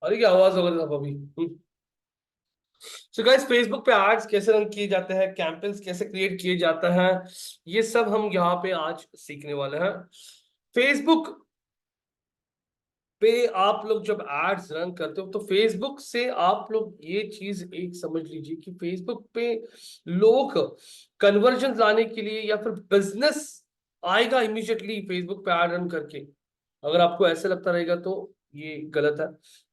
अरे क्या आवाज वगैरह था अभी। सो गाइस, फेसबुक पे एड्स कैसे रन किए जाते हैं, कैंपेन्स कैसे क्रिएट किए जाते हैं, ये सब हम यहाँ पे आज सीखने वाले हैं। फेसबुक पे आप लोग जब एड्स रन करते हो तो फेसबुक से आप लोग ये चीज एक समझ लीजिए कि फेसबुक पे लोग कन्वर्जन लाने के लिए या फिर बिजनेस आएगा इमीडिएटली फेसबुक पे एड रन करके। अगर आपको ऐसे लगता रहेगा तो ये गलत है।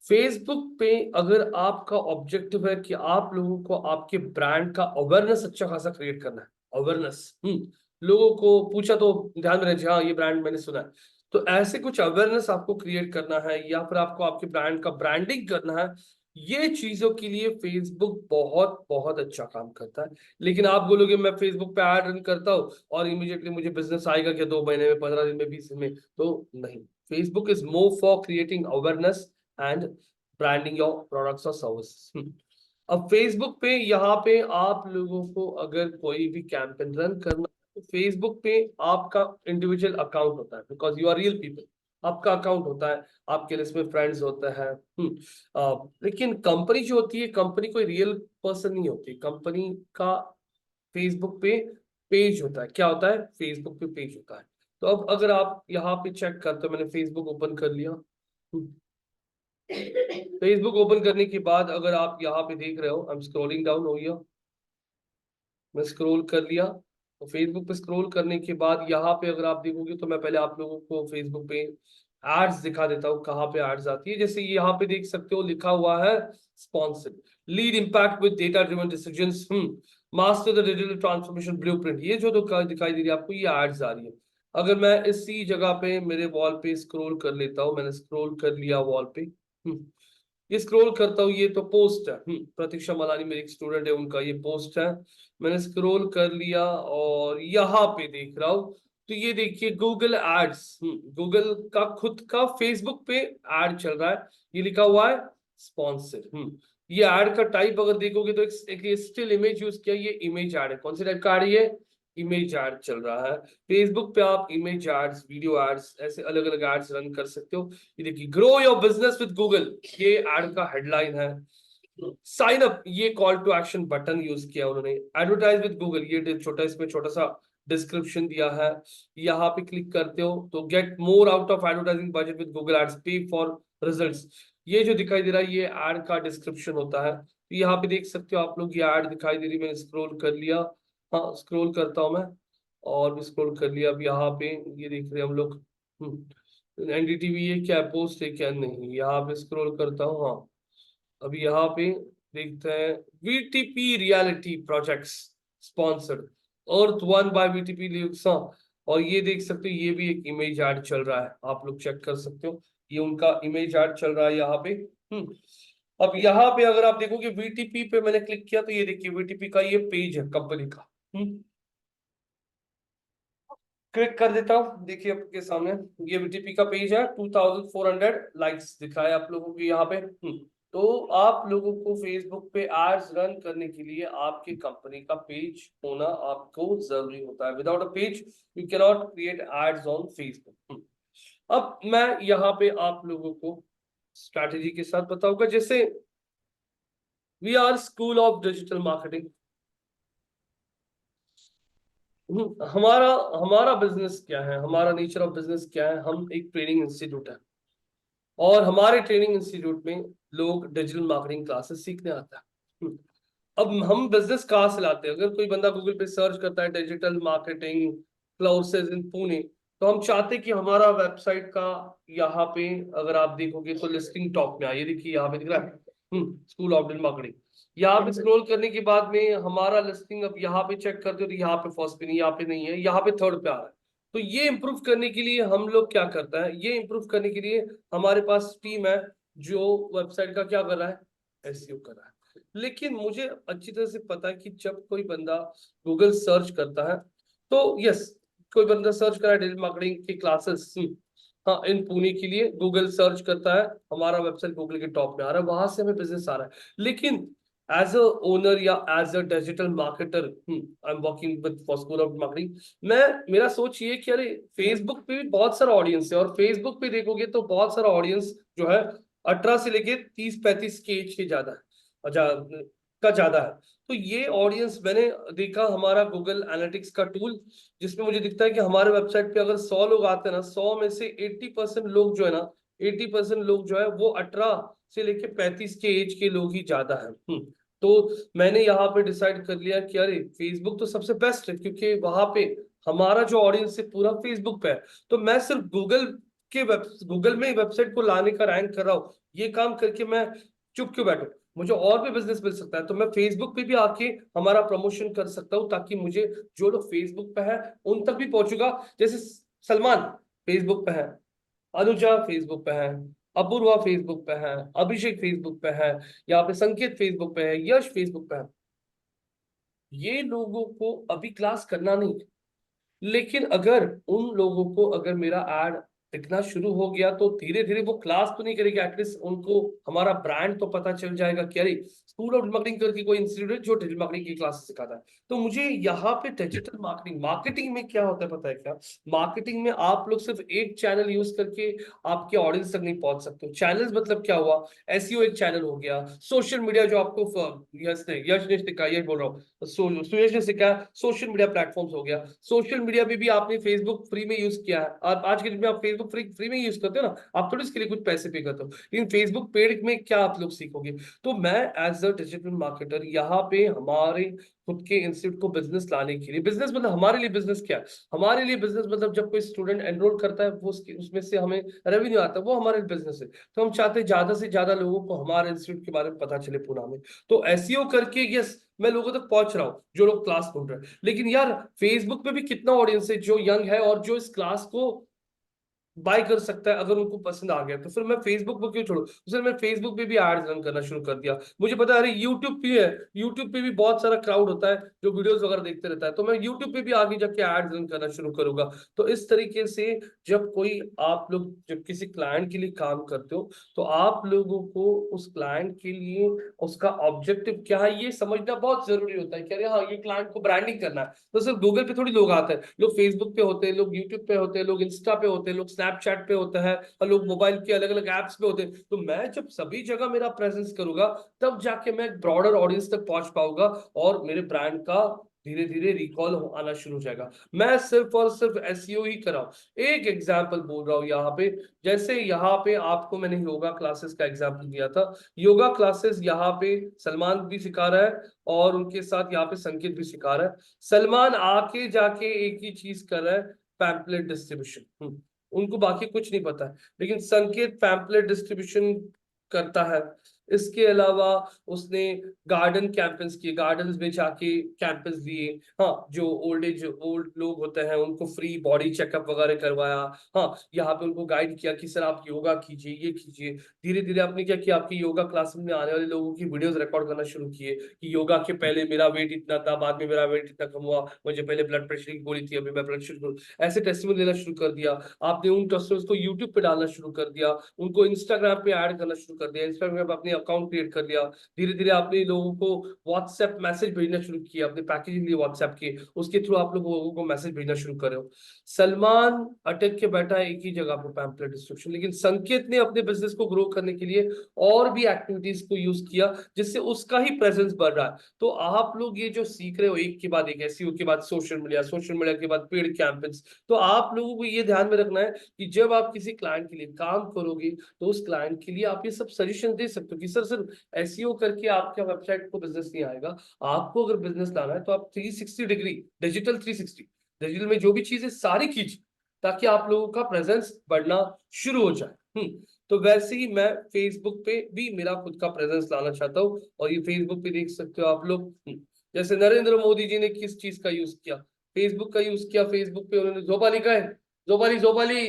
फेसबुक पे अगर आपका ऑब्जेक्टिव है कि आप लोगों को आपके ब्रांड का अवेयरनेस अच्छा खासा क्रिएट करना है, अवेयरनेस, लोगों को पूछा तो ध्यान में रहे, हाँ ये ब्रांड मैंने सुना है, तो ऐसे कुछ अवेयरनेस आपको क्रिएट करना है या फिर आपको आपके ब्रांड का ब्रांडिंग करना है। ये चीजों के लिए फेसबुक बहुत बहुत अच्छा काम करता है। लेकिन आप बोलोगे मैं फेसबुक पे ऐड रन करता हूँ और इमीडिएटली मुझे बिजनेस आएगा क्या 2 महीने में, 15 दिन में, 20 दिन में? तो नहीं। Facebook is more for creating awareness and branding your products और सर्विसेज। अब फेसबुक पे यहाँ पे आप लोगों को अगर कोई भी कैंपेन रन करना, तो फेसबुक पे आपका इंडिविजुअल अकाउंट होता है, because you are real people. आपका अकाउंट होता है, आपके लिस्ट में फ्रेंड्स होते हैं। लेकिन कंपनी जो होती है, कंपनी कोई रियल पर्सन नहीं होती। कंपनी का फेसबुक पे पेज होता है। क्या होता है? फेसबुक पे पेज होता है। तो अब अगर आप यहाँ पे चेक करते हो, मैंने फेसबुक ओपन कर लिया। फेसबुक ओपन करने के बाद अगर आप यहाँ पे देख रहे हो, आई एम स्क्रॉलिंग डाउन हो गया, मैं स्क्रॉल कर लिया। तो फेसबुक पे स्क्रॉल करने के बाद यहाँ पे अगर आप देखोगे तो मैं पहले आप लोगों को फेसबुक पे एड्स दिखा देता हूँ, कहाँ पे एड्स आती है। जैसे यहाँ पे देख सकते हो लिखा हुआ है sponsored, lead impact with data driven decisions, master the digital transformation blueprint. ये जो दिखाई दे रही है आपको, ये एड्स आ रही है। अगर मैं इसी जगह पे मेरे वॉल पे स्क्रॉल कर लेता हूँ, मैंने स्क्रॉल कर लिया वॉल पे, ये स्क्रॉल करता हूँ, ये तो पोस्ट है। प्रतीक्षा मलानी मेरी एक स्टूडेंट है, उनका ये पोस्ट है। मैंने स्क्रॉल कर लिया और यहाँ पे देख रहा हूँ, तो ये देखिए गूगल एड्स, गूगल का खुद का फेसबुक पे एड चल रहा है। ये लिखा हुआ है स्पॉन्सर। ये एड का टाइप अगर देखोगे तो एक स्टिल इमेज यूज किया, ये इमेज एड है। कौन सी टाइप का एड है ये? इमेज एड चल रहा है। फेसबुक पे आप इमेज एड्स, वीडियो एड्स, ऐसे अलग अलग एड्स रन कर सकते हो। ये देखिए, grow your business with Google, ये एड का हेडलाइन है। साइन अप, ये call to action button use किया उन्होंने। एडवर्टाइज विद गूगल, ये छोटा, इसमें छोटा सा डिस्क्रिप्शन दिया है। यहाँ पे क्लिक करते हो तो get more out of advertising budget with Google ads, pay for results. ये जो दिखाई दे रहा है, ये एड का डिस्क्रिप्शन होता है। तो यहाँ पे देख सकते हो आप लोग, ये एड दिखाई दे रही है, मैंने स्क्रॉल कर लिया। हाँ, स्क्रॉल करता हूँ मैं, और भी स्क्रॉल कर लिया। अब यहाँ पे ये देख रहे हैं हम लोग, एनडीटीवी, ये क्या पोस्ट है क्या? नहीं, यहाँ पे स्क्रॉल करता हूँ। हाँ, अभी यहाँ पे देखते हैं, VTP Realty projects sponsored, Earth one by VTP Leoxa. और ये देख सकते हो, ये भी एक इमेज ऐड चल रहा है, आप लोग चेक कर सकते हो। ये उनका इमेज ऐड चल रहा है यहाँ पे। अब यहाँ पे अगर आप देखोगे, वीटीपी पे मैंने क्लिक किया तो ये देखिए वीटीपी का ये पेज है कंपनी का। क्लिक कर देता हूँ, देखिए आपके सामने ये वीटीपी का पेज है। 2400 लाइक्स दिख रहा है आप लोगों को यहाँ पे। तो आप लोगों को फेसबुक पे एड्स रन करने के लिए आपके कंपनी का पेज होना आपको जरूरी होता है। Without a page you can not create ads on Facebook. अब मैं यहाँ पे आप लोगों को स्ट्रैटेजी के साथ बताऊंगा। जैसे we are school of digital marketing. हमारा हमारा बिजनेस क्या है, हमारा नेचर ऑफ बिजनेस क्या है? हम एक ट्रेनिंग इंस्टीट्यूट है, और हमारे ट्रेनिंग इंस्टीट्यूट में लोग डिजिटल मार्केटिंग क्लासेस सीखने आता है। अब हम बिजनेस कहाँ से लाते हैं? अगर कोई बंदा गूगल पे सर्च करता है digital marketing classes in Pune, तो हम चाहते हैं कि हमारा वेबसाइट का यहाँ पे अगर आप देखोगे तो लिस्टिंग टॉप में आए। ये देखिए यहाँ पे दिख रहा है स्कूल ऑफ डिजिटल मार्केटिंग। यहाँ पे स्क्रॉल करने के बाद में हमारा लिस्टिंग, अब यहाँ पे चेक करते हो तो यहाँ पे फर्स्ट पे नहीं, यहाँ पे नहीं है, यहाँ पे थर्ड पे आ रहा है। तो ये इंप्रूव करने के लिए हम लोग क्या करता है, ये इंप्रूव करने के लिए हमारे पास टीम है जो वेबसाइट का क्या कर रहा है, एसईओ कर रहा है। लेकिन मुझे अच्छी तरह से पता है कि जब कोई बंदा गूगल सर्च करता है, तो यस, कोई बंदा सर्च कर रहा है डिजिटल मार्केटिंग की क्लासेस, हाँ इन पुणे के लिए, गूगल सर्च करता है, हमारा वेबसाइट गूगल के टॉप में आ रहा है, वहां से हमें बिजनेस आ रहा है। लेकिन एज अ ओनर या as a digital marketer, I am working with for school of marketing, मैं, मेरा सोच ये कि अरे फेसबुक पे भी बहुत सारा ऑडियंस है, और फेसबुक पे देखोगे तो बहुत सारा ऑडियंस जो है 18 से लेके 30-35 के एज के ज्यादा है, का ज्यादा है। तो ये ऑडियंस मैंने देखा, हमारा गूगल एनालिटिक्स का टूल, जिसमें मुझे दिखता है कि हमारे वेबसाइट पे अगर 100 लोग आते हैं ना, 100 में से 80% लोग जो है ना, 80% लोग जो है वो 18 से लेके 35 के एज के लोग ही ज्यादा है। तो मैंने यहाँ पे डिसाइड कर लिया कि अरे फेसबुक तो सबसे बेस्ट है, क्योंकि वहां पे हमारा जो ऑडियंस है पूरा फेसबुक पे है। तो मैं सिर्फ गूगल में वेबसाइट को लाने का रैंक कर रहा हूँ, ये काम करके मैं चुप क्यों बैठूं, मुझे और भी बिजनेस मिल सकता है। तो मैं फेसबुक पे भी आके हमारा प्रमोशन कर सकता हूँ, ताकि मुझे जो लोग फेसबुक पे है उन तक भी पहुंचूंगा। जैसे सलमान फेसबुक पे है, अनुजा फेसबुक पे है, अपूर्वा फेसबुक पे है, अभिषेक फेसबुक पे है, यहाँ पे संकेत फेसबुक पे है, यश फेसबुक पे है। ये लोगों को अभी क्लास करना नहीं, लेकिन अगर उन लोगों को अगर मेरा एड दिखना शुरू हो गया तो धीरे धीरे वो क्लास तो नहीं करेगी, एटलीस्ट उनको हमारा ब्रांड तो पता चल जाएगा कि अरे स्कूल ऑफ मार्केटिंग करके कोई इंस्टीट्यूट है जो डिजिटल मार्केटिंग की क्लास सिखाता है। तो मुझे यहाँ पे डिजिटल मार्केटिंग, मार्केटिंग में क्या होता है पता है क्या, मार्केटिंग में आप लोग सिर्फ एक चैनल यूज करके आपके ऑडियंस तक नहीं पहुंच सकते। चैनल्स मतलब क्या हुआ, एसईओ एक चैनल हो गया, सोशल मीडिया जो आपको यश ने सिखाया, यश बोल रहा हूँ, सुयश ने सिखाया, सोशल मीडिया प्लेटफॉर्म्स हो गया। सोशल मीडिया में भी आपने फेसबुक फ्री में यूज किया है, और आज के दिन में आप फेसबुक फ्री में यूज करते हो ना, आप थोड़ी इसके लिए कुछ पैसे पे करते हो, लेकिन फेसबुक पेड में क्या आप लोग सीखोगे। तो मैं एज अ डिजिटल मार्केटर यहाँ पे हमारे खुद के इंस्टीट्यूट को बिजनेस लाने के लिए, बिजनेस मतलब हमारे लिए बिजनेस क्या है, हमारे लिए बिजनेस मतलब जब कोई स्टूडेंट एनरोल करता है वो उसमें से हमें रेवेन्यू आता है, वो हमारे लिए बिजनेस है। तो हम चाहते हैं ज्यादा से ज्यादा लोगों को हमारे इंस्टीट्यूट के बारे में पता चले पुणे में। तो एसईओ करके यस मैं लोगों तक पहुंच रहा हूँ जो लोग क्लास सुन रहे हैं, लेकिन यार फेसबुक पे भी कितना ऑडियंस है जो यंग है और जो इस क्लास को बाय कर सकता है, अगर उनको पसंद आ गया तो फिर मैं फेसबुक पर क्यों छोड़ू। तो सर मैं फेसबुक पे भी एड्स रन करना शुरू कर दिया, मुझे पता है अरे यूट्यूब भी है, यूट्यूब पे भी बहुत सारा क्राउड होता है जो वीडियोस वगैरह देखते रहता है, तो मैं यूट्यूब पे भी आगे जाके एड्स रन करना शुरू करूंगा। तो इस तरीके से जब कोई आप लोग जब किसी क्लाइंट के लिए काम करते हो, तो आप लोगों को उस क्लाइंट के लिए उसका ऑब्जेक्टिव क्या है ये समझना बहुत जरूरी होता है कि अरे हाँ ये क्लाइंट को ब्रांडिंग करना है। तो सिर्फ गूगल पे थोड़ी लोग आते हैं, लोग फेसबुक पे होते हैं, लोग यूट्यूब पे होते हैं, लोग इंस्टा पे होते हैं, लोग स्नैपचैट पे होता है, और लोग मोबाइल के अलग अलग एप्स पे होते हैं। तो मैं जब सभी जगह मेरा प्रेजेंस करूंगा, तब जाके मैं एक ब्रॉडर ऑडियंस तक पहुंच पाऊंगा, और मेरे ब्रांड का धीरे धीरे रिकॉल आना शुरू हो जाएगा। मैं सिर्फ और सिर्फ एसईओ ही कर रहा हूं। एक एग्जांपल बोल रहा हूं यहाँ पे, जैसे यहाँ पे आपको मैंने योगा क्लासेस का एग्जांपल दिया था, योगा क्लासेस यहाँ पे सलमान भी सिखा रहा है और उनके साथ यहाँ पे संकेत भी सिखा रहा है। सलमान आके जाके एक ही चीज कर रहा है, पैम्पलेट डिस्ट्रीब्यूशन। उनको बाकी कुछ नहीं पता है, लेकिन संकेत पैम्पलेट डिस्ट्रीब्यूशन करता है। इसके अलावा उसने गार्डन कैंपेन्स किए, गार्डन्स में जाके कैंपेन्स दिए। हाँ, जो ओल्ड लोग होते हैं उनको फ्री बॉडी चेकअप वगैरह करवाया। हाँ, यहाँ पे उनको गाइड किया कि सर आप योगा कीजिए, ये कीजिए। धीरे धीरे आपने क्या किया, आपकी योगा क्लास में आने वाले लोगों की वीडियोस रिकॉर्ड करना शुरू किए कि योगा के पहले मेरा वेट इतना था, बाद में मेरा वेट इतना कम हुआ, मुझे पहले ब्लड प्रेशर की गोली थी, अभी मैं ब्लड शुगर, ऐसे टेस्टिमोनियल लेना शुरू कर दिया। आपने उन टेस्टिमोनियल्स को यूट्यूब पे डालना शुरू कर दिया, उनको इंस्टाग्राम पे ऐड करना शुरू कर दिया, इंस्टाग्राम पे अपने अकाउंट क्रिएट कर लिया। धीरे धीरे आपने लोगों को व्हाट्सएप मैसेज भेजना शुरू किया, अपने पैकेजिंग लिए व्हाट्सएप के, उसके थ्रू आप लोगों को मैसेज भेजना शुरू कर रहे हो। सलमान अटक के बैठा है एक ही जगह पे, पैम्पलेट डिस्ट्रीब्यूशन, लेकिन संकेत ने अपने बिजनेस को ग्रो करने के लिए और भी एक्टिविटीज को यूज किया, जिससे उसका ही प्रेजेंस बढ़ रहा है। तो आप लोग ये जो सीख रहे हो एक के बाद एक, एसईओ के बाद सोशल मीडिया, सोशल मीडिया के बाद पेड कैंपेन्स, तो आप लोगों को ये ध्यान में रखना है कि जब आप किसी क्लाइंट के लिए काम करोगे, तो उस क्लाइंट के लिए आप ये सब सजेशन दे सकते हो कि सर सिर्फ एसईओ करके आपके वेबसाइट को बिजनेस नहीं आएगा। आपको अगर बिजनेस लाना है तो आप 360 डिग्री, डिजिटल 360, डिजिटल में जो भी चीजें सारी कीजिए, ताकि आप लोगों का प्रेजेंस बढ़ना शुरू हो जाए। तो वैसे ही मैं फेसबुक पे भी मेरा खुद का प्रेजेंस लाना चाहता हूँ, और ये फेसबुक पे देख सकते हो आप लोग। जैसे नरेंद्र मोदी जी ने किस चीज का यूज किया, फेसबुक का यूज किया। फेसबुक पे उन्होंने जोपाली का है, जोपाली जोपाली,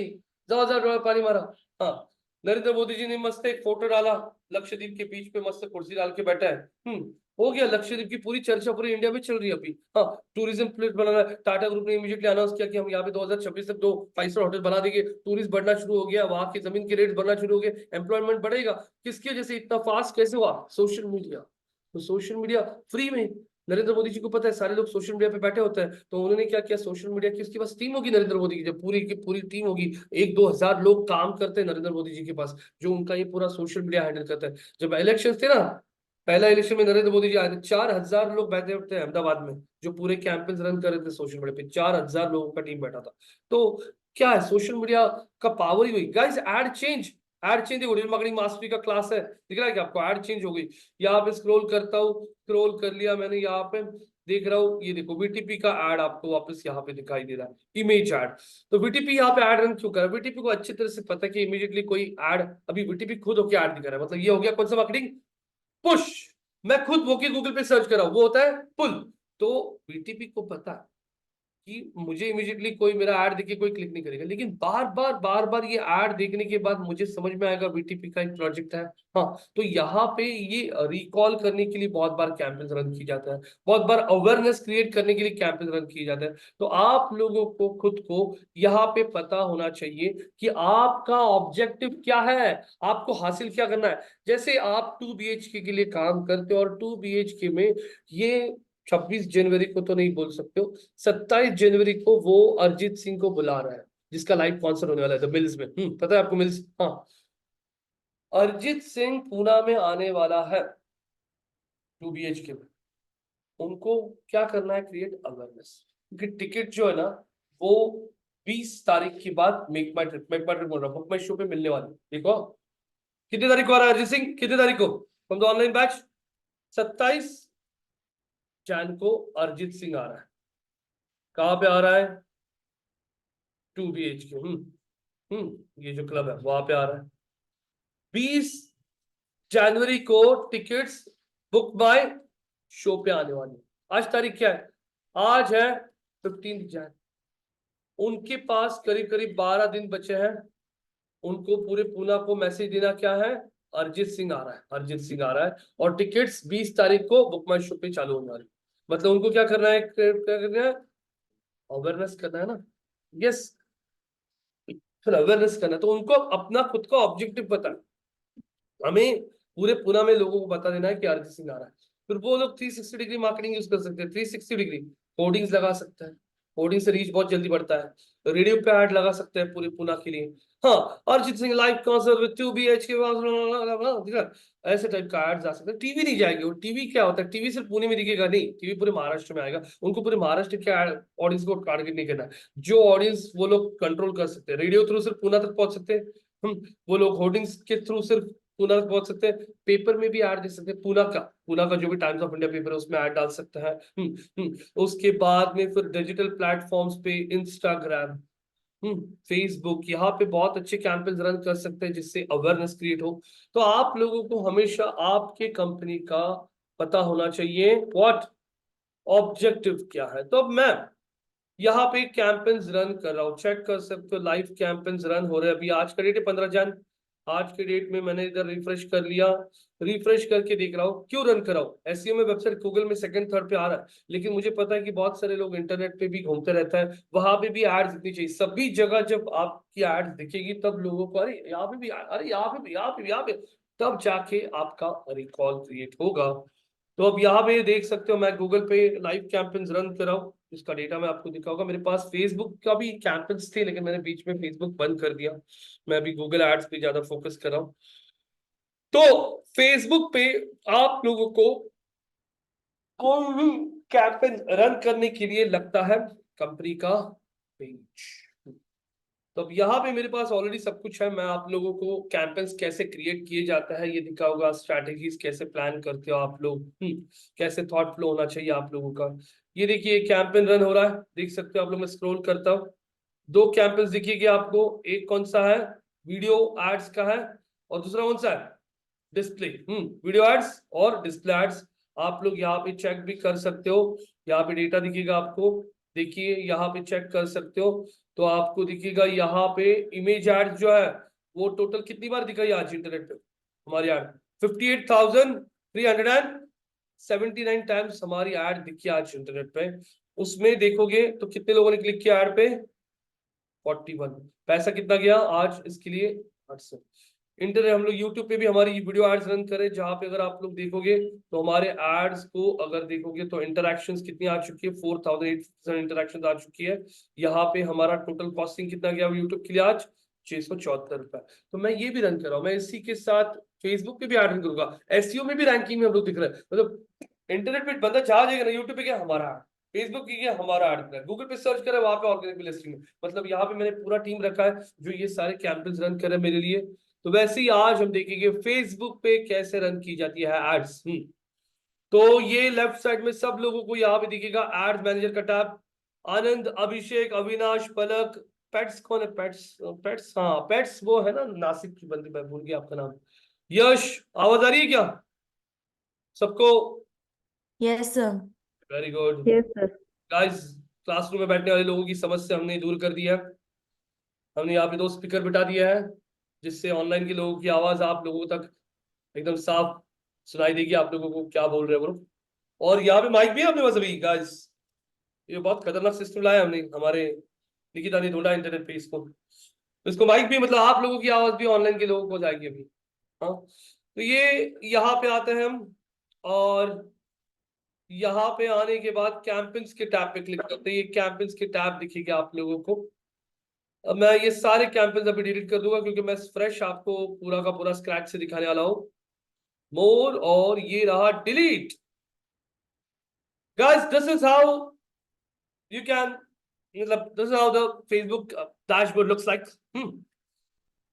जाओ जाओ पानी मारा। हाँ, नरेंद्र मोदी जी ने मस्त एक फोटो डाला, लक्षद्वीप के बीच पे मस्त कुर्सी डाल के बैठा है। हो गया, लक्षद्वीप की पूरी चर्चा पूरी इंडिया में चल रही है अभी। हाँ, टूरिज्म प्लेस बनाना है, टाटा ग्रुप ने इमीडिएटली अनाउंस किया कि हम यहाँ पे 2026 तक 2 5 स्टार होटल बना देंगे। टूरिस्ट बढ़ना शुरू हो गया, वहां की जमीन के रेट बढ़ना शुरू हो गए, एम्प्लॉयमेंट बढ़ेगा। किसकी वजह से इतना फास्ट कैसे हुआ, सोशल मीडिया। तो सोशल मीडिया फ्री में, नरेंद्र मोदी जी को पता है सारे लोग सोशल मीडिया पे बैठे होते हैं, तो उन्होंने क्या किया, सोशल मीडिया की उसके पास टीम होगी नरेंद्र मोदी की, जब पूरी की पूरी टीम होगी, 1-2 हजार लोग काम करते हैं नरेंद्र मोदी जी के पास, जो उनका ये पूरा सोशल मीडिया हैंडल करता है। जब इलेक्शन थे ना, पहला इलेक्शन में नरेंद्र मोदी जी आए थे, 4 हजार लोग बैठे होते हैं अहमदाबाद में, जो पूरे कैंपेन रन कर रहे थे सोशल मीडिया पे, 4 हजार लोगों का टीम बैठा था। तो क्या है, सोशल मीडिया का पावर ही हुई guys. Ad change digital marketing mastery का क्लास है, दिख रहा है कि आपको एड चेंज हो गई। यहाँ पे स्क्रॉल करता हूँ, स्क्रॉल कर लिया मैंने, यहाँ पे देख रहा हूँ, ये देखो वीटीपी का एड आपको वापस यहाँ पे दिखाई दे रहा है, इमेज एड। तो वीटीपी यहाँ पे एड रन क्यों कर रहा है, वीटीपी को अच्छी तरह से पता है कि इमीडिएटली कोई एड, अभी वीटीपी खुद होकर एड दिखा रहा है, मतलब ये हो गया कौन सा मार्केटिंग, पुश। मैं खुद वो की गूगल पे सर्च कर रहा हूं, वो होता है पुल। तो वीटीपी को पता है कि मुझे इमीडिएटली कोई मेरा ऐड देखे कोई क्लिक नहीं करेगा, लेकिन बार बार ये ऐड देखने के बाद मुझे समझ में आएगा वीटीपी का एक प्रोजेक्ट है। हाँ, तो यहाँ पे ये रिकॉल करने के लिए बहुत बार कैंपेन रन की जाता है, बहुत बार अवेयरनेस क्रिएट करने के लिए कैंपेन रन किए जाते हैं। तो आप लोगों को खुद को यहाँ पे पता होना चाहिए कि आपका ऑब्जेक्टिव क्या है, आपको हासिल क्या करना है। जैसे आप 2 BHK के लिए काम करते हो, और 2 BHK में ये 26 जनवरी को तो नहीं बोल सकते हो, 27 जनवरी को वो अरिजीत सिंह को बुला रहा है, जिसका लाइव कॉन्सर्ट होने वाला है द मिल्स में। पता है आपको मिल्स? हाँ, अरिजीत सिंह पूना में आने वाला है 2 BHK में। उनको क्या करना है, क्रिएट अवेयरनेस, क्योंकि टिकट जो है ना वो 20 तारीख के बाद मेक माई ट्रिप बोल रहा हूँ, बुक माई शो पे मिलने वाली। देखो कितनी तारीख को आ रहा है अरिजीत सिंह, कितनी तारीख को from the online batch, 27 Jain को अरिजीत सिंह आ रहा है। कहाँ पे आ रहा है, 2 BHK। ये जो क्लब है वहां पे आ रहा है। 20 जनवरी को टिकट्स बुक बाय शो पे आने वाली है। आज तारीख क्या है, आज है 15 जैन। उनके पास करीब करीब 12 दिन बचे हैं। उनको पूरे पूना को मैसेज देना क्या है, अरिजीत सिंह आ रहा है, अरिजीत सिंह आ रहा है, और टिकट्स 20 तारीख को बुक माई शो पे चालू होने वाली। मतलब उनको क्या करना है, क्या करना है, अवेयरनेस करना है ना। यस, फिर अवेयरनेस करना है, तो उनको अपना खुद का ऑब्जेक्टिव पता है। हमें पूरे पूना में लोगों को बता देना है कि अरिजीत सिंह आ रहा है। फिर वो लोग 360 डिग्री मार्केटिंग यूज कर सकते हैं। 360 डिग्री होर्डिंग्स लगा सकता है, होर्डिंग से रीच बहुत जल्दी बढ़ता है। रेडियो पे ऐड लगा सकते हैं पूरे पूना के लिए। हाँ, Arijit Singh live concert with 2 BHK, ऐसे टाइप का एड्स आ सकते हैं। टीवी नहीं जाएगी, वो टीवी क्या होता है, टीवी सिर्फ पुणे में दिखेगा नहीं, टीवी पूरे महाराष्ट्र में आएगा। उनको पूरे महाराष्ट्र के ऑडियंस को टारगेट नहीं करना है, जो ऑडियंस वो लोग कंट्रोल कर सकते हैं। रेडियो थ्रू सिर्फ पूना तक पहुंच सकते हैं हम, वो लोग होर्डिंग्स के थ्रू सिर्फ पूना तक पहुंच सकते हैं। पेपर में भी ऐड दे सकते हैं, पूना का जो भी टाइम्स ऑफ इंडिया पेपर है उसमें ऐड डाल सकता है। उसके बाद में फिर डिजिटल प्लेटफॉर्म्स पे इंस्टाग्राम, फेसबुक, यहाँ पे बहुत अच्छे कैंपेन्स रन कर सकते हैं जिससे अवेयरनेस क्रिएट हो। तो आप लोगों को हमेशा आपके कंपनी का पता होना चाहिए, व्हाट ऑब्जेक्टिव क्या है। तो अब मैं यहाँ पे कैंपेन्स रन कर रहा हूँ, चेक कर सकते हो लाइव कैंपेन्स रन हो रहे हैं। अभी आज का डेट है 15 जन, आज के डेट में मैंने इधर रिफ्रेश कर लिया, रिफ्रेश करके देख रहा हूँ क्यों रन कर रहा हूँ। एसईओ में वेबसाइट गूगल में सेकंड थर्ड पे आ रहा है, लेकिन मुझे पता है कि बहुत सारे लोग इंटरनेट पे भी घूमते रहता है, वहां पे भी एड्स दिखनी चाहिए। सभी जगह जब आपकी एड्स दिखेगी तब लोगों को अरे यहाँ पे भी, अरे यहाँ पे भी, यहाँ पे भी, यहाँ पे, तब जाके आपका रिकॉल क्रिएट होगा। तो अब यहाँ पे देख सकते हो मैं गूगल पे लाइव कैंपेन्स रन कर रहा हूँ, इसका डेटा मैं आपको दिखाऊंगा। मेरे पास फेसबुक का भी कैंपेन्स थे, लेकिन मैंने बीच में फेसबुक बंद कर दिया, मैं अभी गूगल एड्स पे ज्यादा फोकस कर रहा हूँ। तो फेसबुक पे आप लोगों को कोई भी कैंपेन रन करने के लिए लगता है कंपनी का पेज। तो अब यहाँ पे मेरे पास ऑलरेडी सब कुछ है। मैं आप लोगों को कैंपेन्स कैसे क्रिएट किए जाता है ये दिखाऊंगा, स्ट्रैटेजीज कैसे प्लान करते हो आप लोग, कैसे थॉट फ्लो होना चाहिए आप लोगों का। ये देखिए कैंपेन रन हो रहा है, देख सकते हो आप लोग। मैं स्क्रॉल करता हूँ, 2 कैंपेन्स दिखेगी आपको, एक कौन सा है, वीडियो एड्स का है, और दूसरा कौन सा है, डिस्प्ले। वीडियो एड्स और डिस्प्ले एड्स। आप लोग यहाँ पे चेक भी कर सकते हो, यहाँ पे डेटा दिखेगा आपको, देखिए यहाँ पे चेक कर सकते हो। तो आपको दिखेगा यहाँ पे इमेज एड जो है वो टोटल कितनी बार दिखाई आज इंटरनेट पे हमारी एड, 58,379 टाइम्स हमारी एड दिखी आज इंटरनेट पे। उसमें देखोगे तो कितने लोगों ने क्लिक किया एड पे, 41। पैसा कितना गया आज इसके लिए, 800। इंटरनेट हम लोग यूट्यूब पे भी हमारी वीडियो एड्स रन करें, जहां पे अगर आप लोग देखोगे तो हमारे एड्स को अगर देखोगे तो इंटरैक्शंस कितनी आ चुकी है, 4800 इंटरैक्शंस आ चुकी है। यहाँ पे हमारा टोटल कॉस्टिंग कितना गया यूट्यूब के लिए आज, 674 रुपए। तो मैं ये भी रन कर रहा हूँ, मैं इसी के साथ फेसबुक पे भी एड रन करूंगा, एसईओ में भी रैंकिंग में हम लोग दिख रहे हैं। मतलब इंटरनेट पे बंदा जहाँ जाएगा ना, यूट्यूब पे क्या हमारा, फेसबुक की क्या हमारा ऐड है, गूगल पे सर्च करे वहां पे ऑर्गेनिक लिस्टिंग में। मतलब यहाँ पे मैंने पूरा टीम रखा है जो ये सारे कैंपेन्स रन करे मेरे लिए। तो वैसे ही आज हम देखेंगे फेसबुक पे कैसे रन की जाती है एड्स। तो ये लेफ्ट साइड में सब लोगों को यहाँ पे दिखेगा एड्स मैनेजर का टैब। आनंद, अभिषेक, अविनाश, पलक, पेट्स कौन है, पेट्स पेट्स, हाँ पेट्स वो है ना नासिक की बंदी, मैं भूल गया आपका नाम। यश, आवाज आ रही है क्या सबको? Yes sir. Very good yes sir. Guys. Classroom में बैठने वाले लोगों की समस्या हमने दूर कर दी है। हमने यहाँ पे 2 स्पीकर बिठा दिया है, जिससे ऑनलाइन के लोगों की आवाज आप लोगों तक एकदम साफ सुनाई देगी, आप लोगों को क्या बोल रहे हैं वो। और यहाँ पे माइक भी है अपने पास अभी गाइस, ये बहुत खतरनाक सिस्टम लाया हमने, हमारे निकिता ने ढूंढा इंटरनेट पे इसको माइक भी, मतलब आप लोगों की आवाज भी ऑनलाइन के लोगों को जाएगी अभी। हाँ, तो ये यहाँ पे आते हैं हम, और यहाँ पे आने के बाद कैंपेन्स के टैब पे क्लिक करते हैं। ये कैंपेन्स के टैब दिखेगा आप लोगों को। अब मैं ये सारे कैंपेन्स अभी डिलीट कर दूंगा, क्योंकि मैं फ्रेश आपको पूरा का पूरा स्क्रैच से दिखाने वाला हूँ। मोर, और ये रहा delete. Guys this is how you can, मतलब this is how the Facebook dashboard looks like.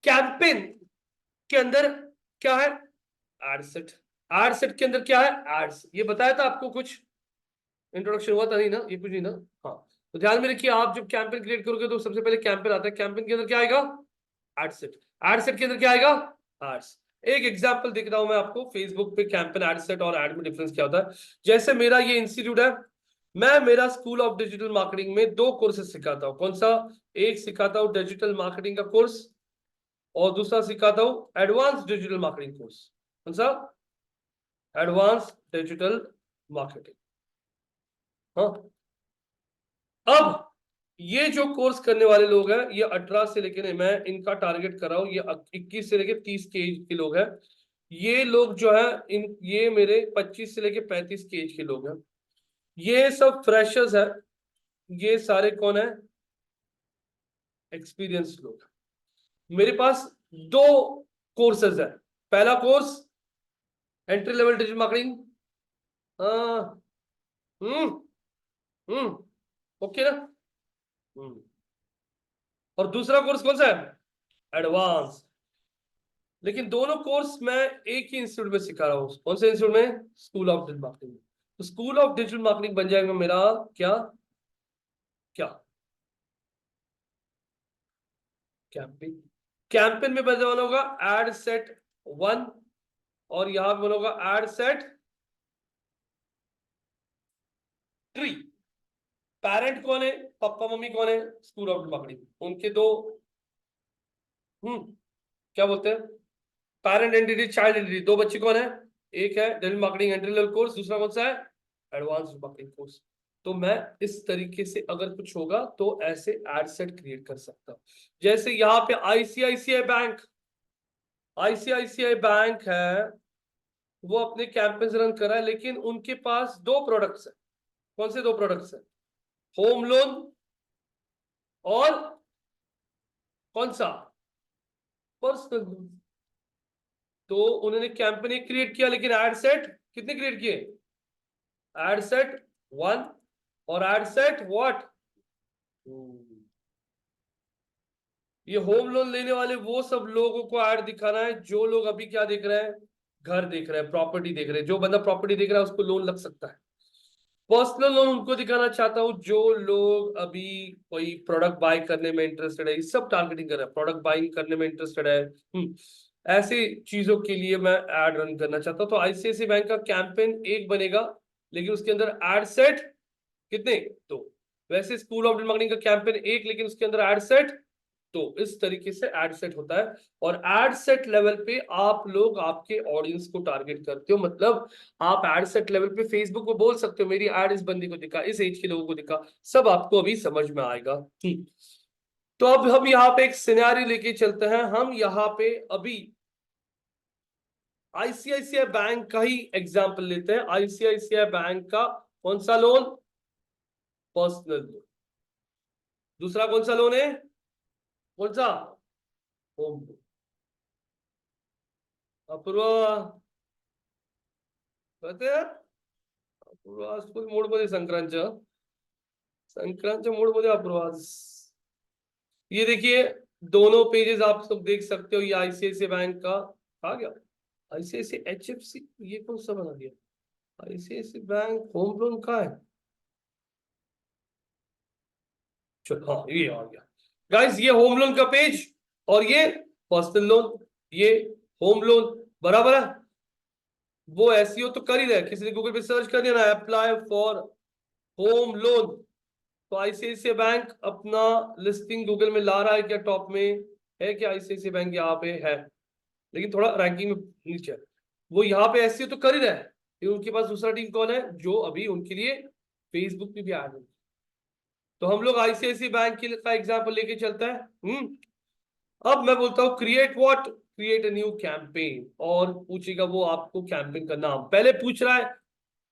Campaign के अंदर क्या है, एड सेट। एड सेट के अंदर क्या है, एड्स। ये बताया था आपको, कुछ इंट्रोडक्शन हुआ था नहीं ना, ये कुछ नहीं ना। हाँ, तो ध्यान में रखिए, आप जब कैंपेन क्रिएट करोगे तो सबसे पहले कैंपेन आता है, कैंपेन के अंदर क्या आएगा, एड सेट। एड सेट के अंदर क्या आएगा, एड्स। एक एग्जांपल दिख रहा हूं मैं आपको, फेसबुक पे कैंपेन, एड सेट और एड में डिफरेंस क्या होता है। जैसे मेरा ये इंस्टीट्यूट है, मैं मेरा स्कूल ऑफ डिजिटल मार्केटिंग में 2 कोर्सेज सिखाता हूँ। कौन सा, एक सिखाता हूँ डिजिटल मार्केटिंग का कोर्स, और दूसरा सिखाता हूँ एडवांस डिजिटल मार्केटिंग कोर्स। कौन सा, एडवांस डिजिटल मार्केटिंग। हाँ, अब ये जो कोर्स करने वाले लोग हैं, ये 18 से लेकर, मैं इनका टारगेट कर रहा हूँ, ये 21 से लेकर 30 के एज के लोग हैं। ये लोग जो है ये मेरे 25 से लेकर 35 के एज के लोग हैं। ये सब फ्रेशर्स है, ये सारे कौन है, एक्सपीरियंस लोग। मेरे पास 2 कोर्सेज है। पहला course entry level digital marketing, hmm hmm okay ना। और दूसरा कोर्स कौन सा है, एडवांस। लेकिन दोनों कोर्स मैं एक ही इंस्टीट्यूट में सिखा रहा हूँ। कौन से इंस्टीट्यूट में, स्कूल ऑफ डिजिटल मार्केटिंग। तो स्कूल ऑफ डिजिटल मार्केटिंग बन जाएगा मेरा क्या, क्या कैंपेन। कैंपेन में बना होगा एड सेट 1, और यहां पे बना होगा एड सेट 3। पेरेंट कौन है, पापा मम्मी कौन है, स्कूल ऑफ डिजिटल मार्केटिंग, उनके 2 क्या बोलते हैं, पेरेंट एंटिटी, चाइल्ड एंटिटी। 2 बच्चे कौन है, एक है digital marketing entry level course, दूसरा कौन सा है, एडवांस मार्केटिंग कोर्स। तो मैं इस तरीके से अगर कुछ होगा तो ऐसे एड सेट क्रिएट कर सकता हूं। जैसे यहाँ पे आईसीआईसीआई बैंक, आईसीआईसीआई बैंक है, वो अपने कैंपेन्स रन कर रहा है, लेकिन उनके पास 2 प्रोडक्ट्स है। कौन से 2 प्रोडक्ट्स है, होम लोन और कौन सा, पर्सनल लोन। तो उन्होंने कैंपेन एक क्रिएट किया, लेकिन एड सेट कितने क्रिएट किए, एड सेट 1 और एड सेट व्हाट। ये होम लोन लेने वाले वो सब लोगों को ऐड दिखाना है जो लोग अभी क्या देख रहे हैं, घर देख रहे हैं, प्रॉपर्टी देख रहे हैं। जो बंदा प्रॉपर्टी देख रहा है उसको लोन लग सकता है। पर्सनल लोन उनको दिखाना चाहता हूं जो लोग अभी कोई प्रोडक्ट बाय करने में इंटरेस्टेड है। ये सब टारगेटिंग कर रहा है, प्रोडक्ट बाइंग करने में इंटरेस्टेड है। ऐसी चीजों के लिए मैं एड रन करना चाहता हूं। तो आईसीआईसीआई बैंक का कैंपेन एक बनेगा, लेकिन उसके अंदर एड सेट कितने, 2। वैसे स्कूल ऑफ मार्केटिंग का कैंपेन एक, लेकिन उसके अंदर एड सेट। तो इस तरीके से एड सेट होता है, और एड सेट लेवल पे आप लोग आपके ऑडियंस को टारगेट करते हो। मतलब आप एड सेट लेवल पे फेसबुक को बोल सकते हो मेरी एड इस बंदी को दिखा, इस एज के लोगों को दिखा, सब आपको अभी समझ में आएगा। ठीक, तो अब हम यहाँ पे एक सिनेरियो लेके चलते हैं। हम यहाँ पे अभी आईसीआईसीआई बैंक का ही एग्जांपल लेते हैं। आईसीआईसीआई बैंक का कौन सा लोन? Personal loan. दूसरा कौन सा लोन है? कौन सा? Home loan. अपूर्वा कहते हैं, अपूर्वा आज फुल मूड मध्ये संक्रांत मूड मध्ये अपूर्वा आज। ये देखिए दोनों पेजेस आप सब देख सकते हो। ये आईसीआईसीआई बैंक का आ गया, आईसीआईसीआई एचएफसी, ये कौन सा बना दिया? आईसीआईसीआई बैंक होम लोन का है। चलो हाँ ये आ गया गाइस, ये होम लोन का पेज और ये पर्सनल लोन, ये होम लोन बराबर है। वो एसईओ तो कर ही रहे, किसी ने गूगल पे सर्च कर दिया ना अप्लाई फॉर होम लोन, तो आईसीआईसीआई बैंक अपना लिस्टिंग गूगल में ला रहा है क्या? टॉप में है क्या आईसीआईसीआई बैंक? यहाँ पे है, लेकिन थोड़ा रैंकिंग में नीचे है। वो यहाँ पे एसईओ तो कर ही रहा है, लेकिन उनके पास दूसरा टीम कौन है जो अभी उनके लिए फेसबुक पे भी ऐड है। तो हम लोग आईसीआईसीआई बैंक का एग्जांपल लेके चलता है। अब मैं बोलता हूं create what, create a new campaign, और पूछेगा वो आपको कैंपेन का नाम। पहले पूछ रहा है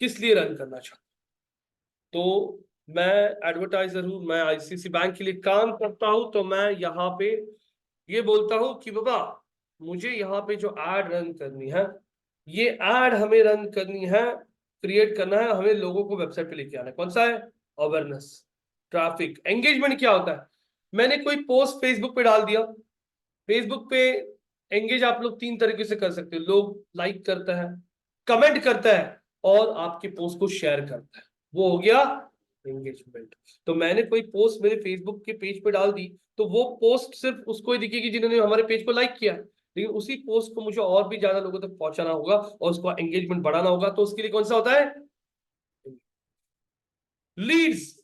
किस लिए रन करना चाहते, तो मैं एडवर्टाइजर हूं, मैं आईसीआईसीआई बैंक के लिए काम करता हूं, तो मैं यहाँ पे ये बोलता हूं कि बाबा मुझे यहाँ पे जो एड रन करनी है, ये एड हमें रन करनी है, क्रिएट करना है, हमें लोगों को वेबसाइट पे लेके आना है। कौन सा है? Awareness, traffic, engagement. क्या होता है? मैंने कोई पोस्ट फेसबुक पे डाल दिया, फेसबुक पे एंगेज आप लोग तीन तरीके से कर सकते हो। लोग लाइक करता है, कमेंट करता है, और आपके पोस्ट को शेयर करता है, वो हो गया एंगेजमेंट। तो मैंने कोई पोस्ट मेरे फेसबुक के पेज पे डाल दी, तो वो पोस्ट सिर्फ उसको ही दिखेगी जिन्होंने हमारे पेज को लाइक किया, लेकिन उसी पोस्ट को मुझे और भी ज्यादा लोगों तक पहुंचाना होगा और उसको एंगेजमेंट बढ़ाना होगा, तो उसके लिए कौन सा होता है? लीड्स।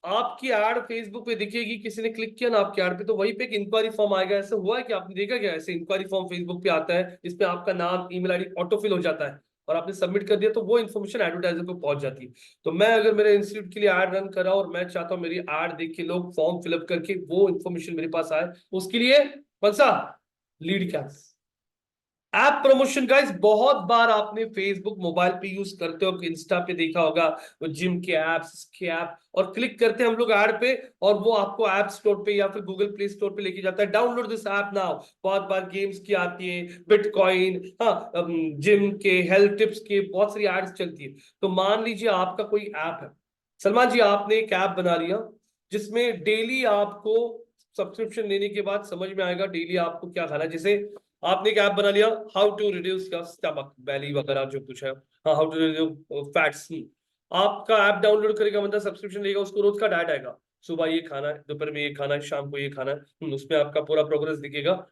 आपकी एड फेसबुक पे दिखेगी, किसी ने क्लिक किया ना आपकी एड पे, तो वहीं पे एक इंक्वायरी फॉर्म आएगा। ऐसा हुआ है कि आपने देखा क्या? ऐसे इंक्वायरी फॉर्म फेसबुक पे आता है, इसमें आपका नाम, ईमेल आईडी ऑटोफिल हो जाता है, और आपने सबमिट कर दिया, तो वो इन्फॉर्मेशन एडवर्टाइजर को पहुंच जाती है। तो मैं अगर मेरे इंस्टीट्यूट के लिए एड रन कर रहा हूं और मैं चाहता हूं मेरी एड देख के लोग फॉर्म फिलअप करके वो इन्फॉर्मेशन मेरे पास आए, उसके लिए कौन सा? Lead campaign. App promotion guys, बहुत बार आपने फेसबुक मोबाइल पे यूज करते हो, इंस्टा पे देखा होगा, वो जिम के एप्स, इसके ऐप, और क्लिक करते हैं हम लोग ऐड पे, और वो आपको ऐप स्टोर पे या फिर गूगल प्ले स्टोर पे लेके जाता है, डाउनलोड दिस ऐप नाउ। बहुत बार गेम्स की आती है, बिटकॉइन, हाँ, जिम के, हेल्थ टिप्स के, बहुत सारी एड्स चलती है। तो मान लीजिए आपका कोई ऐप है, सलमान जी आपने एक ऐप बना लिया जिसमें डेली आपको सब्सक्रिप्शन लेने के बाद समझ में आएगा डेली आपको क्या खाना है। जैसे आपने एक ऐप बना लिया, how to reduce your stomach belly वगैरह जो कुछ है, हाँ, हाउ टू रिड्यूस फैट्स। आपका ऐप डाउनलोड करेगा बंदा, सब्सक्रिप्शन लेगा, उसको रोज का डाइट आएगा, सुबह ये खाना है, दोपहर में ये खाना है, शाम को ये खाना है, उसमें आपका पूरा प्रोग्रेस दिखेगा।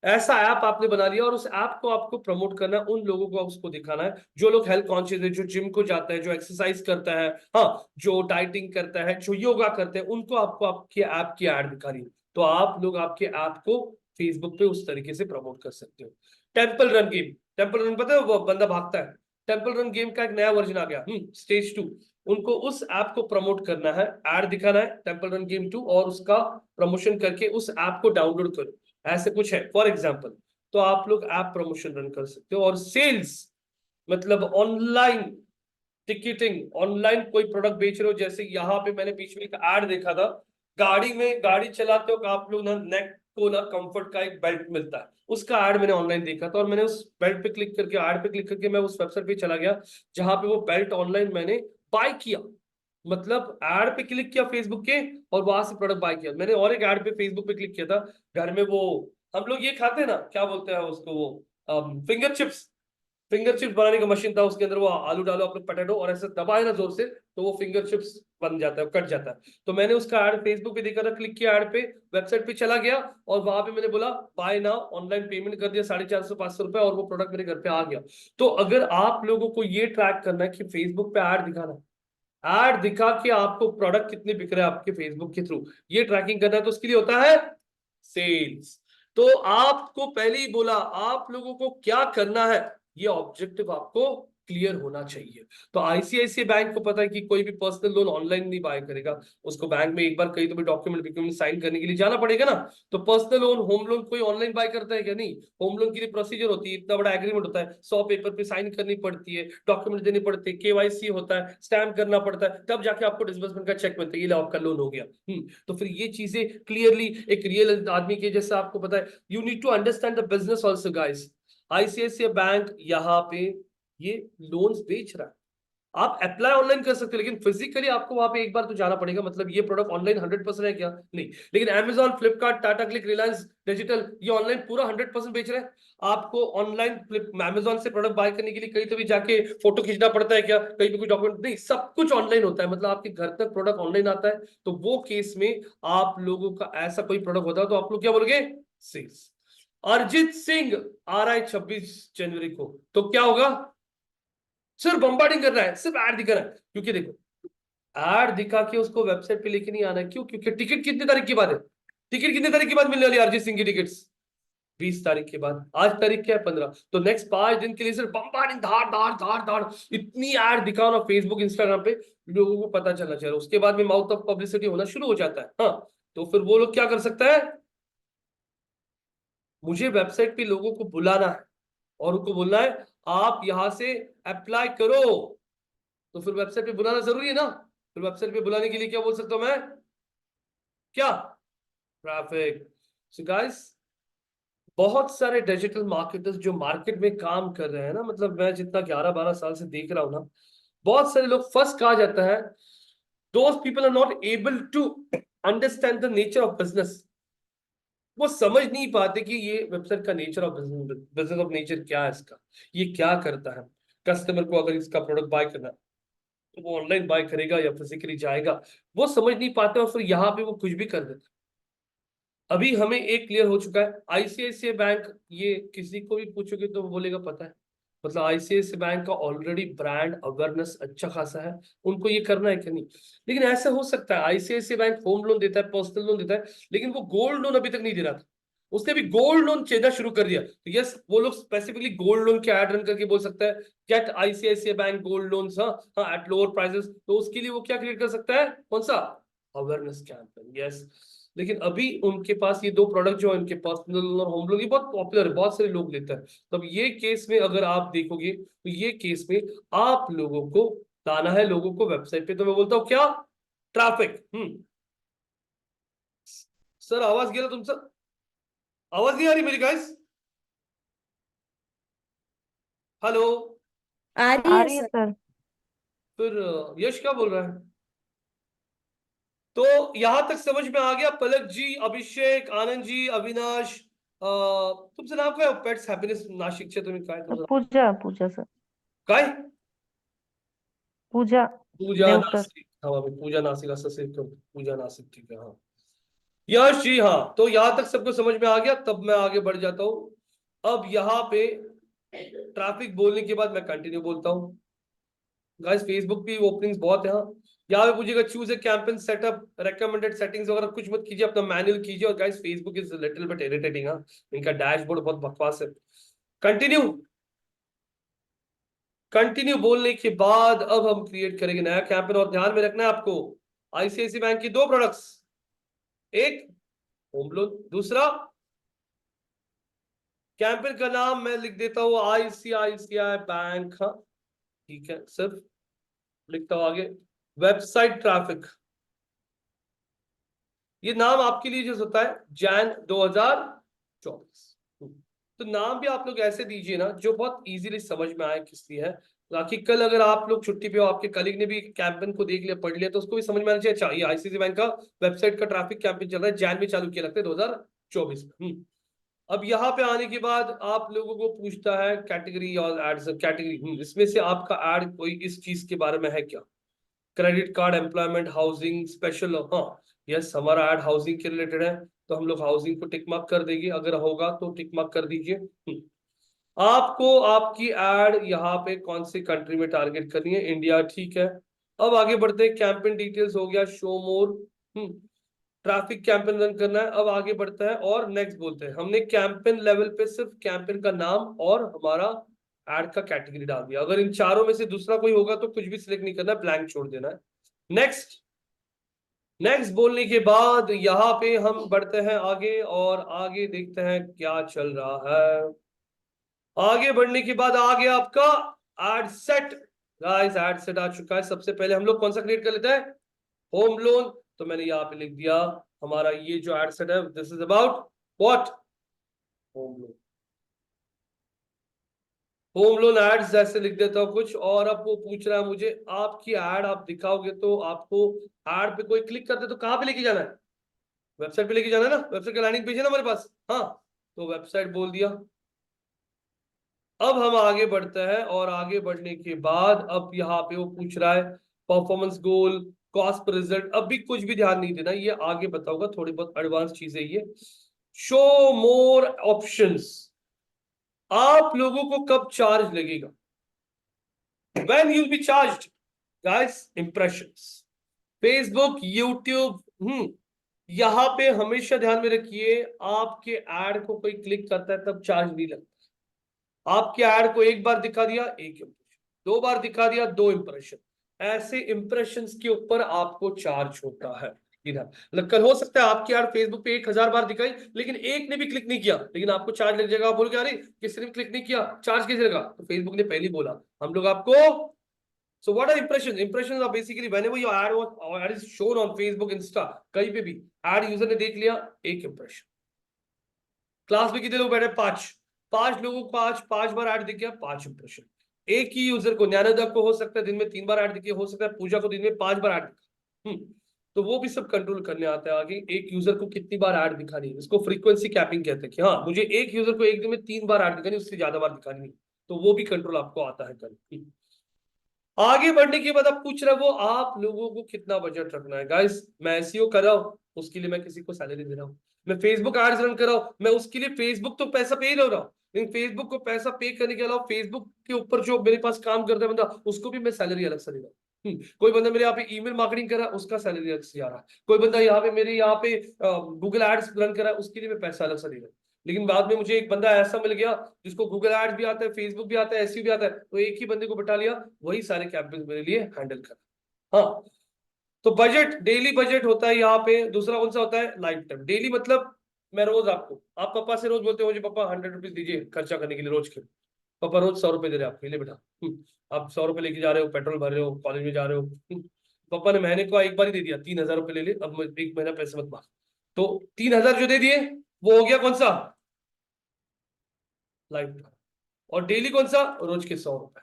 ऐसा ऐप आपने बना लिया, और उस ऐप को आपको प्रमोट करना है, उन लोगों को उसको दिखाना है जो लोग हेल्थ कॉन्शियस है, जो जिम को जाता है, जो एक्सरसाइज करता है, हाँ, जो डाइटिंग करता है, जो योगा करते हैं, उनको आपको आपके ऐप की ऐड दिखानी है। तो आप लोग आपके ऐप को फेसबुक पे उस तरीके से प्रमोट कर सकते हो। Temple run game, temple run पता है, वो बंदा भागता है, टेम्पल रन गेम का एक नया वर्जन आ गया, स्टेज 2। उनको उस ऐप को प्रमोट करना है, ऐड दिखाना है टेम्पल रन गेम 2, और उसका प्रमोशन करके उस ऐप को डाउनलोड करो, ऐसे कुछ है फॉर एग्जाम्पल। तो आप लोग ऐप प्रमोशन रन कर सकते हो। और सेल्स मतलब ऑनलाइन टिकटिंग, ऑनलाइन कोई प्रोडक्ट बेच रहे हो, जैसे यहाँ पे मैंने बीच में एक ऐड देखा था, गाड़ी में, गाड़ी चलाते हो आप लोग ना, नेक को ना कंफर्ट का एक बेल्ट मिलता है, उसका ऐड मैंने ऑनलाइन देखा था, और मैंने उस बेल्ट पे क्लिक करके, ऐड पे क्लिक करके मैं उस वेबसाइट पे चला गया जहां पे वो बेल्ट ऑनलाइन मैंने बाय किया। मतलब ऐड पे क्लिक किया फेसबुक के, और वहां से प्रोडक्ट बाय किया मैंने। और एक ऐड पे फेसबुक पे क्लिक किया था, घर में वो हम लोग ये खाते हैं ना, क्या बोलते हैं उसको, वो फिंगर चिप्स, फिंगर चिप्स बनाने का मशीन था, उसके अंदर वो आलू डालो आप लोग, पटेटो, और ऐसे दबाए ना जोर से, तो वो फिंगर चिप्स बन जाता है, कट जाता है। तो मैंने उसका ऐड फेसबुक पे देखा था, क्लिक किया ऐड पे, वेबसाइट पे चला गया, और वहां पे मैंने बोला बाय नाउ, ऑनलाइन पेमेंट कर दिया 450-500 रुपए, और वो प्रोडक्ट मेरे घर पे आ गया। तो अगर आप लोगों को ये ट्रैक करना है कि फेसबुक पे ऐड दिखाना, ऐड दिखा के आपको प्रोडक्ट कितने बिक रहे हैं आपके फेसबुक के थ्रू, ये ट्रैकिंग करना है, तो उसके लिए होता है सेल्स। तो आपको पहले ही बोला आप लोगों को क्या करना है, ये ऑब्जेक्टिव आपको क्लियर होना चाहिए। तो आईसीआईसीआई बैंक को पता है कि कोई भी पर्सनल लोन ऑनलाइन नहीं बाय करेगा, उसको बैंक में एक बार कहीं तो भी डॉक्यूमेंट साइन करने के लिए जाना पड़ेगा ना। तो पर्सनल लोन, होम लोन कोई ऑनलाइन बाय करता है क्या? नहीं। होम लोन के लिए प्रोसीजर होती है, इतना बड़ा एग्रीमेंट होता है, 100 पेपर पे साइन करनी पड़ती है, डॉक्यूमेंट देने पड़ते हैं, केवाईसी होता है, स्टैम्प करना पड़ता है, तब जाके आपको डिसबर्समेंट का चेक मिलता है, ये लो आपका लोन हो गया। तो फिर ये चीजें क्लियरली एक रियल आदमी के जैसा आपको पता है, you need to understand the business also guys. ICICI bank यहाँ पे ये लोन्स बेच रहा है, आप अप्लाई ऑनलाइन कर सकते हो, लेकिन फिजिकली आपको वहां पे एक बार तो जाना पड़ेगा। मतलब ये प्रोडक्ट ऑनलाइन 100% है क्या? नहीं। लेकिन Amazon, Flipkart, Tata click, Reliance digital ये ऑनलाइन पूरा 100% बेच रहे हैं। आपको ऑनलाइन Amazon से प्रोडक्ट बाय करने के लिए कहीं तो भी जाके फोटो खींचना पड़ता है क्या? कहीं पे कोई डॉक्यूमेंट नहीं, सब कुछ ऑनलाइन होता है, मतलब आपके घर तक प्रोडक्ट ऑनलाइन आता है। तो वो केस में आप लोगों का ऐसा कोई प्रोडक्ट होता है तो आप लोग क्या बोलोगे? सेल्स। अरिजीत सिंह आ रहा है 26 जनवरी को, तो क्या होगा? सिर्फ बम्बार्डिंग करना है, सिर्फ ऐड दिखाना है। क्योंकि देखो, ऐड दिखा के उसको वेबसाइट पे लेके नहीं आना है। क्यों? क्योंकि टिकट कितनी तारीख के बाद है? टिकट कितनी तारीख के बाद मिलने वाली है अरिजीत सिंह की टिकट्स? 20 तारीख के बाद। आज तारीख क्या है? 15। तो नेक्स्ट 5 दिन के लिए सिर्फ बम्बार्डिंग, धाड़ धाड़ धाड़ धाड़, इतनी ऐड दिखाओ ना फेसबुक इंस्टाग्राम पे, लोगों को पता चलना चाहिए। उसके बाद में माउथ ऑफ पब्लिसिटी होना शुरू हो जाता है। हाँ, तो फिर वो लोग क्या कर सकता है? मुझे वेबसाइट पे लोगों को बुलाना है और उनको बोलना है आप यहां से अप्लाई करो। तो फिर वेबसाइट पे बुलाना जरूरी है ना। फिर वेबसाइट पे बुलाने के लिए क्या बोल सकता हूं मैं? क्या? ट्रैफिक। सो गाइस, बहुत सारे डिजिटल मार्केटर्स जो मार्केट में काम कर रहे हैं ना, मतलब मैं जितना 11-12 साल से देख रहा हूं ना, बहुत सारे लोग फर्स्ट कहा जाता है those people are not able to understand the nature of business. वो समझ नहीं पाते कि ये वेबसाइट का nature of business, business of nature क्या है इसका, ये क्या करता है। कस्टमर को अगर इसका प्रोडक्ट बाय करना है तो वो ऑनलाइन बाय करेगा या फिजिकली जाएगा, वो समझ नहीं पाते और फिर यहाँ पे वो कुछ भी कर देते। अभी हमें एक क्लियर हो चुका है, आईसीआईसीआई बैंक, ये किसी को भी पूछोगे तो वो बोलेगा पता है। मतलब आईसीआईसीआई बैंक का ऑलरेडी ब्रांड अवेयरनेस अच्छा खासा है, उनको ये करना है कि नहीं। लेकिन ऐसा हो सकता है आईसीआईसीआई बैंक होम लोन देता है, पर्सनल लोन देता है, लेकिन वो गोल्ड लोन अभी तक नहीं दे रहा था, उसने भी गोल्ड लोन देना शुरू कर दिया। तो यस, वो लोग स्पेसिफिकली गोल्ड लोन के ऐड रन करके बोल सकता है get ICICI bank gold loans, हाँ हाँ, एट लोअर प्राइसेस। तो उसके लिए वो क्या क्रिएट कर सकता है? कौन सा? Awareness campaign. यस। लेकिन अभी उनके पास ये दो प्रोडक्ट जो है, उनके पर्सनल लोन और होम लोन, ये बहुत पॉपुलर है, बहुत सारे लोग लेते हैं। तो अब ये केस में अगर आप देखोगे तो ये केस में आप लोगों को लाना है लोगों को वेबसाइट पे। तो मैं बोलता हूँ क्या? ट्रैफिक। सर आवाज गया तुम सर, आवाज नहीं आ रही मेरी गाइस? हेलो? आ रही आ है रही है सर। सर। फिर यश क्या बोल रहा है? तो यहां तक समझ में आ गया? पलक जी, अभिषेक, आनंद जी, अविनाश, तुमचं नाव काय? पेट्स हॅपीनेस नाशिकचे तुम्ही, काय तुमचं नाव? पूजा पूजा सर। काय? पूजा पूजा देवकर। नासिक, हाँ मी पूजा नासिक असं सेव करतो, पूजा नासिक, ठीक है हाँ। यश जी, हाँ, तो यहां तक सबको समझ में आ गया, तब मैं आगे बढ़ जाता हूं। अब यहाँ पे ट्रैफिक बोलने के बाद मैं कंटिन्यू बोलता हूँ। गाइस फेसबुक पे ओपनिंग्स बहुत है, हाँ। यहाँ पे पूछेगा choose a campaign setup, recommended settings वगैरह कुछ मत कीजिए, अपना मैनुअल कीजिए। और guys Facebook is little bit irritating, हाँ, इनका डैशबोर्ड बहुत बकवास है। कंटिन्यू। कंटिन्यू बोलने के बाद अब हम क्रिएट करेंगे नया कैंपेन, और ध्यान में रखना है आपको आईसीआईसीआई बैंक की दो प्रोडक्ट्स, एक होम लोन, दूसरा कैंपेन का नाम मैं लिख देता हूं आईसीआईसीआई बैंक, हाँ ठीक है, सिर्फ लिखता हूं आगे वेबसाइट ट्रैफिक। ये नाम आपके लिए जो होता है जैन 2024। तो नाम भी आप लोग ऐसे दीजिए ना जो बहुत इजीली समझ में आए किस लिए है, ताकि कल अगर आप लोग छुट्टी पे हो, आपके कलीग ने भी कैंपेन को देख लिया, पढ़ लिया, तो उसको भी समझ में आना चाहिए अच्छा ये आईसीआईसीआई बैंक का वेबसाइट का ट्रैफिक कैंपेन चल रहा है, जैन में चालू किया लगता है 2024 में। अब यहाँ पे आने के बाद आप लोगों को पूछता है कैटेगरी और एड्स, कैटेगरी इसमें से आपका एड कोई इस चीज के बारे में है क्या? Credit card, employment, housing, special, हाँ यस, हमारा ऐड हाउसिंग के रिलेटेड है, तो हम लोग हाउसिंग को टिक मार्क कर देंगे, अगर होगा तो टिक मार्क कर दीजिए। आपको आपकी ऐड यहाँ पे कौन सी कंट्री में टारगेट करनी है? इंडिया, ठीक है। अब आगे बढ़ते हैं, कैंपेन डिटेल्स हो गया, शो मोर, ट्रैफिक कैंपेन रन करना है। अब आगे बढ़ता है और नेक्स्ट बोलते हैं, हमने कैंपेन लेवल पे सिर्फ कैंपेन का नाम और हमारा ऐड का कैटेगरी डाल दिया। अगर इन चारों में से दूसरा कोई होगा तो कुछ भी सिलेक्ट नहीं करना है, ब्लैंक छोड़ देना है। नेक्स्ट नेक्स्ट बोलने के बाद यहाँ पे हम बढ़ते हैं आगे और आगे देखते हैं क्या चल रहा है। आगे बढ़ने के बाद आ गया आपका ad set. Guys ad set आ चुका है। सबसे पहले हम लोग कौन सा क्रिएट कर लेते हैं, होम लोन। तो मैंने यहाँ पे लिख दिया हमारा ये जो एड सेट है, this is about what, home loan. Home loan ads जैसे लिख देता हूँ कुछ। और अब वो पूछ रहा है मुझे आपकी एड आप दिखाओगे तो आपको एड पे कोई क्लिक करते तो कहाँ पे लेके जाना है, वेबसाइट पे लेके जाना है ना, वेबसाइट का लैंडिंग पेज है ना हमारे पास। हाँ, तो वेबसाइट बोल दिया। अब हम आगे बढ़ते हैं और आगे बढ़ने के बाद अब यहाँ पे वो पूछ रहा है परफॉर्मेंस गोल, कॉस्ट पर रिजल्ट। अब भी कुछ भी ध्यान नहीं देना, ये आगे बताऊंगा, थोड़ी बहुत एडवांस चीजें ये। शो मोर ऑप्शंस, आप लोगों को कब चार्ज लगेगा, when you B charged. Guys impressions, Facebook, YouTube, यहां पे हमेशा ध्यान में रखिए, आपके ऐड को कोई क्लिक करता है तब चार्ज नहीं लगता। आपके ऐड को एक बार दिखा दिया, एक इंप्रेशन, दो बार दिखा दिया, दो इंप्रेशन, ऐसे इंप्रेशंस के ऊपर आपको चार्ज होता है। इधर कल हो सकता है आपकी ऐड फेसबुक पे 1000 बार दिखाई लेकिन एक ने भी क्लिक नहीं किया, लेकिन आपको चार्ज लग जाएगा। आप बोलोगे अरे किसी ने भी क्लिक नहीं किया, चार्ज कैसे लगा, तो फेसबुक ने पहले ही बोला हम लोग आपको। So what are impressions? Impressions are basically whenever your ad is shown on Facebook, Insta, कहीं पे भी ad यूजर ने देख लिया, एक इंप्रेशन। क्लास में कितने लोग बैठे, पांच, पांच लोगों को पांच पांच बार ऐड दिख गया, पांच इंप्रेशन। एक ही यूजर को, ज्ञानोदय को हो सकता है दिन में 3 बार ऐड दिखे, हो सकता है पूजा को दिन में 5 बार ऐड दिखा। तो वो भी सब कंट्रोल करने आता है आगे, एक यूजर को कितनी बार ऐड दिखानी है। इसको फ्रीक्वेंसी कैपिंग कहते हैं कि हाँ मुझे एक यूजर को एक दिन में 3 बार ऐड दिखानी, उससे ज्यादा बार दिखानी नहीं। तो वो भी कंट्रोल आपको आता है कल। आगे बढ़ने के बाद आप पूछ रहे हो आप लोगों को कितना बजट रखना है। गाइस मैं एसईओ कर रहा हूं, उसके लिए मैं किसी को सैलरी दे रहा हूं। मैं फेसबुक एड्स रन कर रहा हूं, मैं उसके लिए फेसबुक तो पैसा पे ही रहा हूं, लेकिन फेसबुक को पैसा पे करने के अलावा फेसबुक के ऊपर जो मेरे पास काम करता है बंदा, उसको भी मैं सैलरी अलग से दे रहा हूँ। कोई बंदा मेरे यहाँ पे ईमेल मार्केटिंग कर रहा है, उसका सैलरी अलग से आ रहा है। कोई बंदा यहाँ पे मेरे यहाँ पे गूगल एड्स रन कर रहा है, उसके लिए मैं पैसा अलग से दे रहा हूँ। लेकिन बाद में मुझे एक बंदा ऐसा मिल गया जिसको गूगल एड्स भी आता है, फेसबुक भी आता है, एसईओ भी आता है, तो एक ही बंदे को बैठा लिया, वही सारे कैंपेन मेरे लिए हैंडल कर। हाँ, तो बजट, डेली बजट होता है यहाँ पे। दूसरा कौन सा होता है, लाइफ टाइम। डेली मतलब मैं रोज आपको, आप पापा से रोज बोलते हो मुझे पापा 100 रुपीज दीजिए खर्चा करने के लिए रोज के, पापा रोज 100 रुपए दे रहे हैं आपके लिए बेटा। आप 100 रुपए लेके जा रहे हो, पेट्रोल भर रहे हो, कॉलेज में जा रहे हो। पापा ने महीने को एक बार ही दे दिया, 3000 रुपए ले ले, अब एक महीना पैसे मत मांग। तो 3000 जो दे दिए वो हो गया कौन सा, लाइफ टाइम। और डेली कौन सा, रोज के 100 रुपए।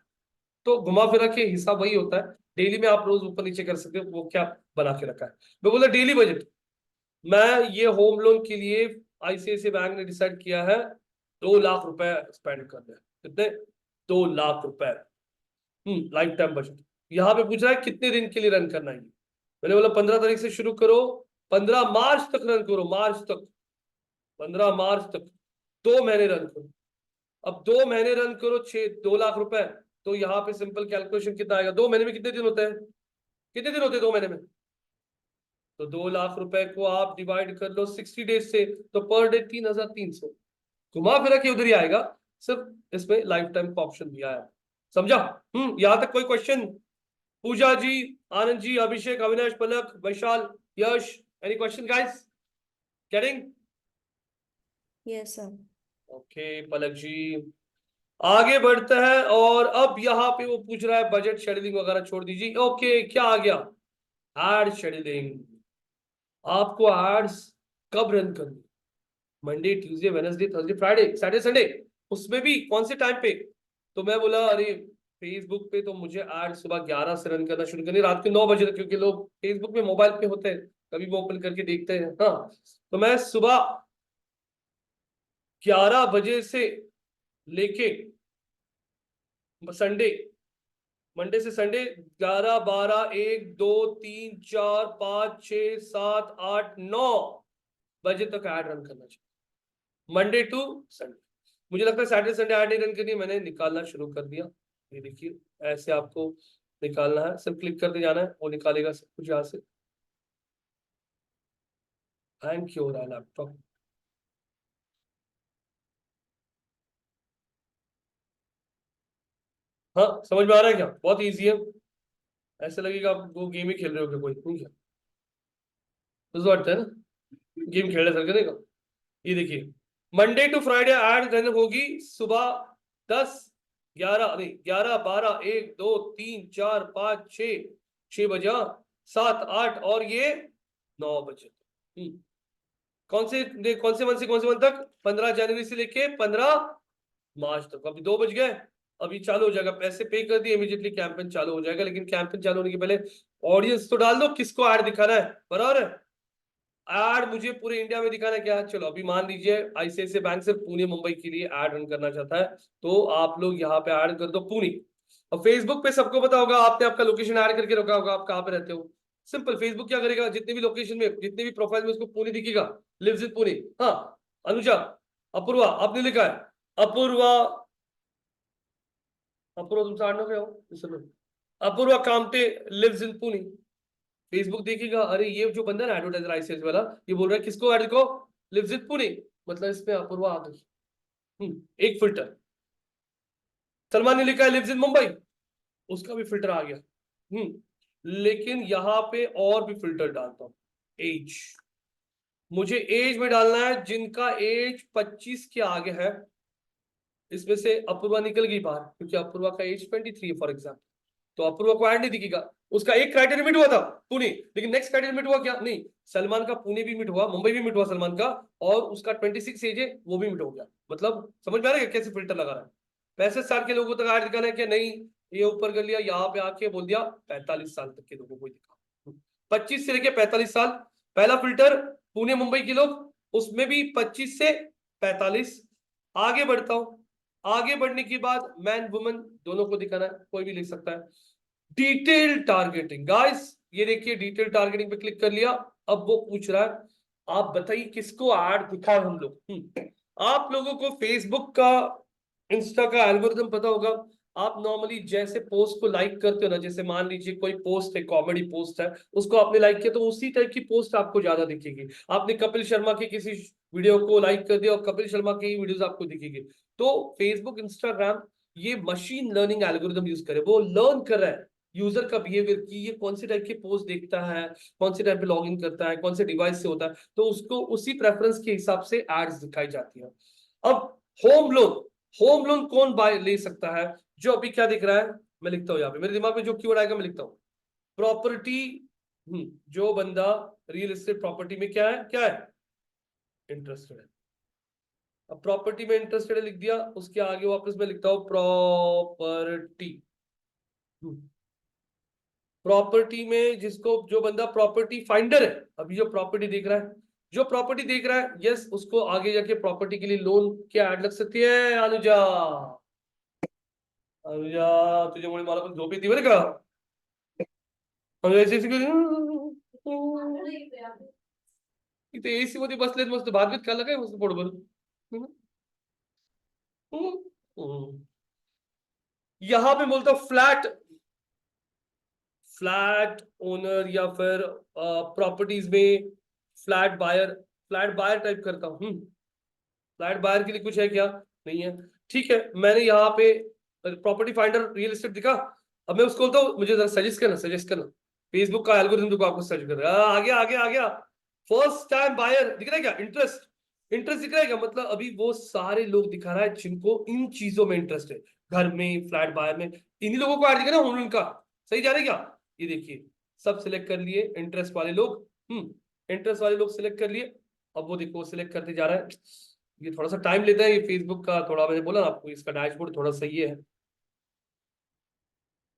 तो घुमा फिरा के हिसाब वही होता है। डेली में आप रोज ऊपर नीचे कर सकते हो, वो क्या बना के रखा है। मैं बोला डेली बजट, मैं ये होम लोन के लिए आईसीआईसीआई बैंक ने डिसाइड किया है 2 लाख रुपए स्पेंड करना है। कितने, 2 लाख रुपए। Life time budget. यहाँ पे पूछ रहा है कितने दिन के लिए रन करना है। मैंने बोला 15 तारीख से शुरू करो, 15 मार्च तक रन करो, मार्च तक, 15 मार्च तक 2 महीने रन करो। अब 2 महीने रन करो, 2 लाख रुपए। तो यहाँ पे सिंपल कैलकुलेशन कितना आएगा, 2 महीने में कितने दिन होते हैं, कितने दिन होते हैं 2 महीने में। तो 2 लाख रुपए को आप डिवाइड कर लो 60 डेज से, तो पर डे 3300। घुमा फिरा के उधर ही आएगा, सिर्फ इसमें लाइफ टाइम का ऑप्शन दिया है। समझा। यहां तक कोई question, Pooja ji, Anand ji, Abhishek, Avinash, Palak, Vaishal, Yash, any question guys, getting. Yes, sir. Okay Palak ji, आगे बढ़ते हैं। और अब यहाँ पे वो पूछ रहा है बजट शेड्यूलिंग वगैरह छोड़ दीजिए। ओके क्या आ गया, एड शेड्यूलिंग। आपको एड्स कब रन करनी, Monday, Tuesday, Wednesday, Thursday, Friday, Saturday, Sunday, उसमें भी कौन से टाइम पे। तो मैं बोला अरे फेसबुक पे तो मुझे एड सुबह 11 से रन करना शुरू करनी, रात के 9 बजे तक, क्योंकि लोग फेसबुक में मोबाइल पे होते हैं, कभी वो ओपन करके देखते हैं। हाँ, तो मैं सुबह 11 बजे से लेके संडे, मंडे से संडे 11, 12, 1, 2, 3, 4, 5, 6, 7, 8, 9 बजे तक ऐड रन करना चाहिए, मंडे टू संडे। मुझे लगता है सैटरडे संडे ऐड नहीं रन करनी, मैंने निकालना शुरू कर दिया। ये देखिए ऐसे आपको निकालना है, सिर्फ क्लिक करते जाना है, वो निकालेगा सब कुछ यहाँ से। हैंग क्यों हो रहा है लैपटॉप। हाँ समझ में आ रहा है क्या? बहुत इजी है, ऐसे लगेगा आप वो गेम ही खेल रहे हो क्या कोई, ठीक है? तो है ना, गेम खेलने सर का। ये देखिए, Monday to Friday ad run होगी सुबह 10, 11 नहीं 11, 12, 1, 2, 3, 4, 5, 6, 6 बजे, 7, 8 और ये 9 बजे। कौन से मंथ से कौन से मंथ तक? 15 जनवरी से लेके 15 मार्च तक। अभी 2 बज गए, अभी चालू हो जाएगा। पैसे पे कर दिए, इमीडिएटली कैंपेन चालू हो जाएगा। लेकिन कैंपेन चालू होने के पहले ऑडियंस तो डाल दो, किसको ऐड दिखाना है, बराबर है? ऐड मुझे पूरे इंडिया में दिखाना है क्या? चलो अभी मान लीजिए आईसीआईसीआई बैंक सिर्फ पुणे मुंबई के लिए ऐड रन करना चाहता है, तो आप लोग यहाँ पे ऐड कर दो पुणे। और फेसबुक पे सबको पता होगा, आपने आपका लोकेशन ऐड करके रखा होगा, आप कहाँ पे रहते हो। सिंपल, फेसबुक क्या करेगा, जितने भी लोकेशन में, जितने भी प्रोफाइल में उसको पुणे दिखेगा, लिव्स इन पुणे। हाँ, अनुजा, अपूर्वा आपने लिखा है, अपूर्वा, अपूर्वा तुम 8 9 पे हो इस समय, Apoorva Kamate lives in Pune. Facebook देखेगा, अरे ये जो बंदा है ना एडवर्टाइजर आईसीएस वाला, ये बोल रहा है किसको ऐड को, लिव्स इन पुणे, मतलब इसमें अपूर्वा आ गई। एक फिल्टर। सलमान ने लिखा है लिव्स इन मुंबई, उसका भी फिल्टर आ गया। लेकिन यहाँ पे और भी फिल्टर डालता हूं, एज। मुझे एज में डालना है जिनका एज 25 के आगे है। इसमें से अपूर्वा निकल गई बाहर, क्योंकि अपूर्वा का एज 23 है फॉर एग्जाम्पल, तो अपूर्वा को ऐड नहीं दिखेगा। उसका एक क्राइटेरिया मिट हुआ था, पुणे, लेकिन नेक्स्ट क्राइटेरिया मिट हुआ क्या? नहीं, सलमान का पुणे भी मिट हुआ, मुंबई भी मिट हुआ सलमान का, और उसका 26 एज है वो भी मिट हो गया। मतलब समझ में आ रहा है कैसे फिल्टर लगा रहा है? 65 साल के लोगों तक ऐड दिखाना है क्या? नहीं, ये ऊपर कर लिया, यहाँ पे आके बोल दिया 45 साल तक के लोगों को दिखा, 25 से लेके 45 साल। पहला फिल्टर पुणे मुंबई के लोग, उसमें भी 25 से 45। आगे बढ़ता हूं, आगे बढ़ने के बाद मैन वुमेन दोनों को दिखाना है, कोई भी लिख सकता है। डिटेल टारगेटिंग गाइस, ये देखिए डिटेल टारगेटिंग पे क्लिक कर लिया। अब वो पूछ रहा है आप बताइए किसको ऐड दिखाएं हम लोग। आप लोगों को फेसबुक का, इंस्टा का एल्गोरिथम पता होगा। आप नॉर्मली जैसे पोस्ट को लाइक करते हो ना, जैसे मान लीजिए कोई पोस्ट है, कॉमेडी पोस्ट है, उसको आपने लाइक किया तो उसी टाइप की पोस्ट आपको ज्यादा दिखेगी। आपने कपिल शर्मा की किसी वीडियो को लाइक कर दिया और कपिल शर्मा की वीडियोस आपको दिखेगी। तो फेसबुक, इंस्टाग्राम ये मशीन लर्निंग एल्गोरिथम यूज करे, वो लर्न कर रहा है यूजर का बिहेवियर, की ये कौन से टाइप के पोस्ट देखता है, कौन से टाइप पे लॉग इन करता है, कौन से डिवाइस से होता है, तो उसको उसी प्रेफरेंस के हिसाब से एड्स दिखाई जाती है। अब होम लोन, होम लोन कौन बाय ले सकता है? जो अभी क्या दिख रहा है, मैं लिखता हूं यहाँ पे, मेरे दिमाग में जो कीवर्ड आएगा मैं लिखता हूँ, प्रॉपर्टी। जो बंदा रियल एस्टेट प्रॉपर्टी में क्या है इंटरेस्टेड है। अब प्रॉपर्टी में इंटरेस्टेड है लिख दिया, उसके आगे वापस मैं लिखता हूं प्रॉपर्टी। प्रॉपर्टी में जिसको, जो बंदा प्रॉपर्टी फाइंडर है, अभी जो प्रॉपर्टी देख रहा है, जो प्रॉपर्टी देख रहा है, यस, उसको आगे जाके प्रॉपर्टी के लिए लोन क्या ऐड लग सकती है? अनुजा, अनुजा तुझे मुझे मालूम झोपी थी बरं का? अनुजा ऐसे ऐसे इथे एसी मध्ये बसलेत मस्त, भात बीत खाल्लं काय मस्त पोटभर? यहाँ पे बोलता फ्लैट, फ्लैट ओनर या फिर प्रॉपर्टीज में flat buyer, flat buyer type करता हूँ। फ्लैट बायर के लिए कुछ है क्या? नहीं है। ठीक है, मैंने यहाँ पे प्रॉपर्टी फाइंडर रियल एस्टेट दिखा। अब मैं उसको बोलता हूँ मुझे जरा सजेस्ट करना, सजेस्ट करना। फेसबुक का एल्गोरिथम देखो आपको सजेस्ट कर रहा है। आ गया आ गया आ गया, फर्स्ट टाइम बायर दिख रहा है क्या? इंटरेस्ट, इंटरेस्ट दिख रहा है क्या? मतलब अभी वो सारे लोग दिखा रहा है जिनको इन चीजों में इंटरेस्ट है, घर में, फ्लैट बायर में, इन्हीं लोगों को ऐड दिखा ना होम लोन का। सही जा रहा है क्या? ये देखिए, सब सिलेक्ट कर लिए इंटरेस्ट वाले लोग। इंटरेस्ट वाले लोग सिलेक्ट कर लिए। अब वो देखो सिलेक्ट करते जा रहा है। ये थोड़ा सा टाइम लेता है, ये फेसबुक का थोड़ा, मैंने बोला ना आपको, इसका डैशबोर्ड थोड़ा सही है।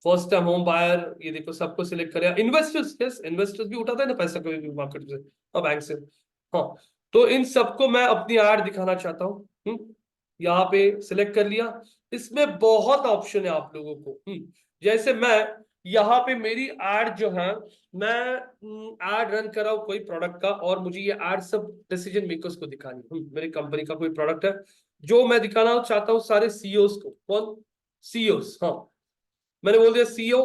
फर्स्ट टाइम होम बायर, ये देखो सबको सिलेक्ट करें। इन्वेस्टर्स, यस, इन्वेस्टर्स भी उठाता है ना पैसा कोई मार्केट से, हाँ बैंक से। हाँ, तो इन सबको मैं अपनी ऐड दिखाना चाहता हूँ। यहाँ पे सिलेक्ट कर लिया। इसमें बहुत ऑप्शन है आप लोगों को। जैसे मैं यहाँ पे मेरी ऐड जो है, मैं ऐड रन कर रहा हूँ कोई प्रोडक्ट का, और मुझे ये ऐड सब डिसीजन मेकर्स को दिखानी है। मेरी कंपनी का कोई प्रोडक्ट है जो मैं दिखाना चाहता हूँ सारे सीईओस को। कौन? सीईओस, हाँ, मैंने बोल दिया सीईओ।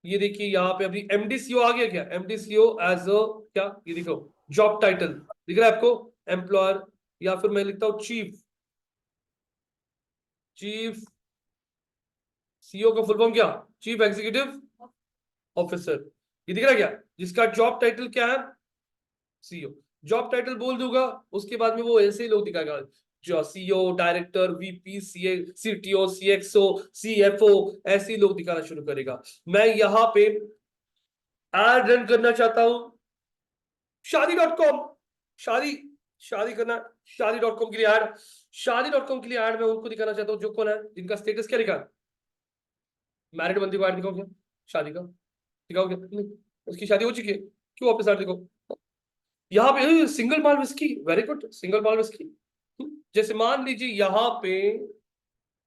ये देखिए यहाँ पे अभी एमडी सीईओ आ गया क्या? एमडी सीईओ एज अ क्या, ये देखो जॉब टाइटल दिख रहा है आपको, एम्प्लॉयर, या फिर मैं लिखता हूँ चीफ, चीफ सीईओ का फुल फॉर्म क्या? Chief executive officer. ये दिख रहा है क्या? जिसका जॉब टाइटल क्या है? सीईओ। जॉब टाइटल बोल दूंगा, उसके बाद में वो ऐसे ही लोग दिखाएगा, जो CEO, director, VP, CTO, CXO, CFO, ऐसे ही लोग दिखाना शुरू करेगा। मैं यहाँ पे एड रन करना चाहता हूं, शादी.com, शादी शादी करना, शादी.com के लिए ऐड, शादी.com के लिए ऐड मैं उनको दिखाना चाहता हूँ जो कौन है, जिनका स्टेटस क्या लिखा है, मैरिड बंदी को ऐड दिखाओ क्या? शादी का दिखाओ क्या? नहीं, उसकी शादी हो चुकी है, क्यों वापस ऐड दिखाओ? यहाँ पे सिंगल माल विस्की, वेरी गुड, सिंगल माल विस्की। जैसे मान लीजिए यहाँ पे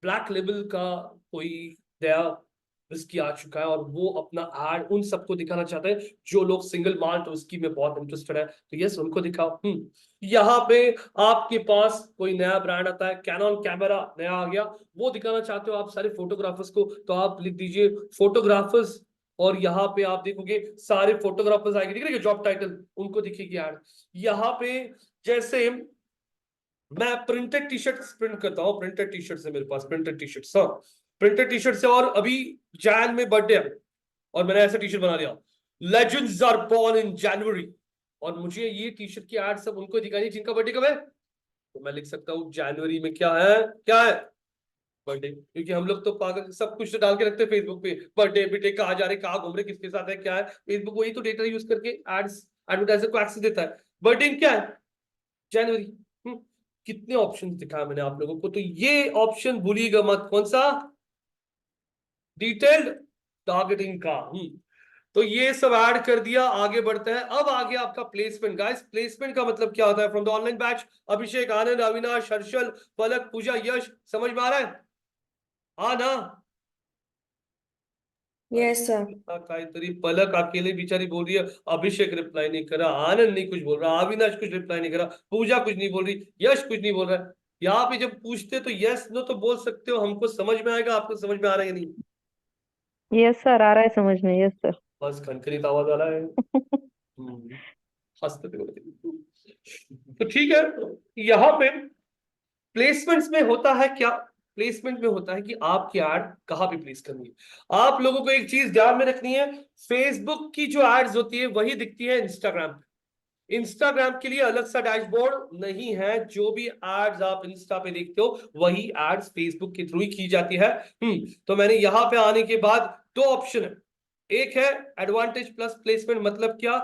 ब्लैक लेबल का कोई नया विस्की आ चुका है और वो अपना एड उन सबको दिखाना चाहता है जो लोग सिंगल माल्ट विस्की में बहुत इंटरेस्टेड है, तो यस उनको दिखाओ। यहाँ पे आपके पास कोई नया ब्रांड आता है, कैनन कैमरा नया आ गया, वो दिखाना चाहते हो आप सारे फोटोग्राफर्स को, तो आप लिख दीजिए फोटोग्राफर्स, और यहाँ पे आप देखोगे सारे फोटोग्राफर्स आएंगे, दिख रही है जॉब टाइटल, उनको दिखेगी ऐड। यहाँ पे जैसे मैं प्रिंटेड टी शर्ट प्रिंट करता हूँ, प्रिंटेड टी शर्ट है मेरे पास, प्रिंटेड टी शर्ट, हाँ प्रिंटेड टी शर्ट से, और अभी जैन में बर्थडे है और मैंने ऐसा टी शर्ट बना दिया, लेजेंड्स आर बोर्न इन जनवरी, और मुझे ये टी शर्ट की एड सब उनको दिखानी है जिनका बर्थडे कब है, तो मैं लिख सकता हूँ जनवरी में क्या है, क्या है, बर्थडे। क्योंकि हम लोग तो पागल सब कुछ तो डाल के रखते हैं फेसबुक पे, बर्थडे बेटे, कहाँ जा रहे, कहाँ घूम रहे, किसके साथ है, क्या है, फेसबुक वही तो डेटा यूज करके एड्स एडवर्टाइजर को एक्सेस देता है। बर्थडे क्या है? जनवरी। कितने ऑप्शन दिखाया मैंने आप लोगों को, तो ये ऑप्शन भूलिएगा मत, कौन सा? डिटेल्ड टारगेटिंग का। तो ये सब ऐड कर दिया, आगे बढ़ते हैं। अब आगे आपका प्लेसमेंट। गाइस प्लेसमेंट का मतलब क्या होता है? फ्रॉम द ऑनलाइन बैच, अभिषेक, आनंद, अविनाश, हर्षल, पलक, पूजा, यश, समझ में आ रहा है? हाँ ना? Yes sir. काहीतरी पलक अकेले बेचारी बोल रही है, अभिषेक रिप्लाई नहीं करा, आनंद नहीं कुछ बोल रहा, अविनाश कुछ रिप्लाई नहीं करा, पूजा कुछ नहीं बोल रही, यश कुछ नहीं बोल रहा है। यहाँ पे जब पूछते तो यस नो तो बोल सकते हो, हमको समझ में आएगा, आपको समझ में आ रहा है या नहीं? यस सर, आ रहा है समझ में। Yes sir. बस खनखनीत आवाज आ रहा है। हंसते थे। तो ठीक है, यहाँ पे प्लेसमेंट्स में होता है क्या? प्लेसमेंट में होता है कि आपकी एड कहाँ पे प्लेस करनी है। आप लोगों को एक चीज ध्यान में रखनी है, फेसबुक की जो एड्स होती है वही दिखती है इंस्टाग्राम पे। इंस्टाग्राम के लिए अलग सा डैशबोर्ड नहीं है, जो भी एड्स आप इंस्टा पे देखते हो वही एड्स फेसबुक के थ्रू ही की जाती है। तो मैंने यहां पे आने के बाद दो ऑप्शन है, एक है एडवांटेज प्लस प्लेसमेंट, मतलब क्या?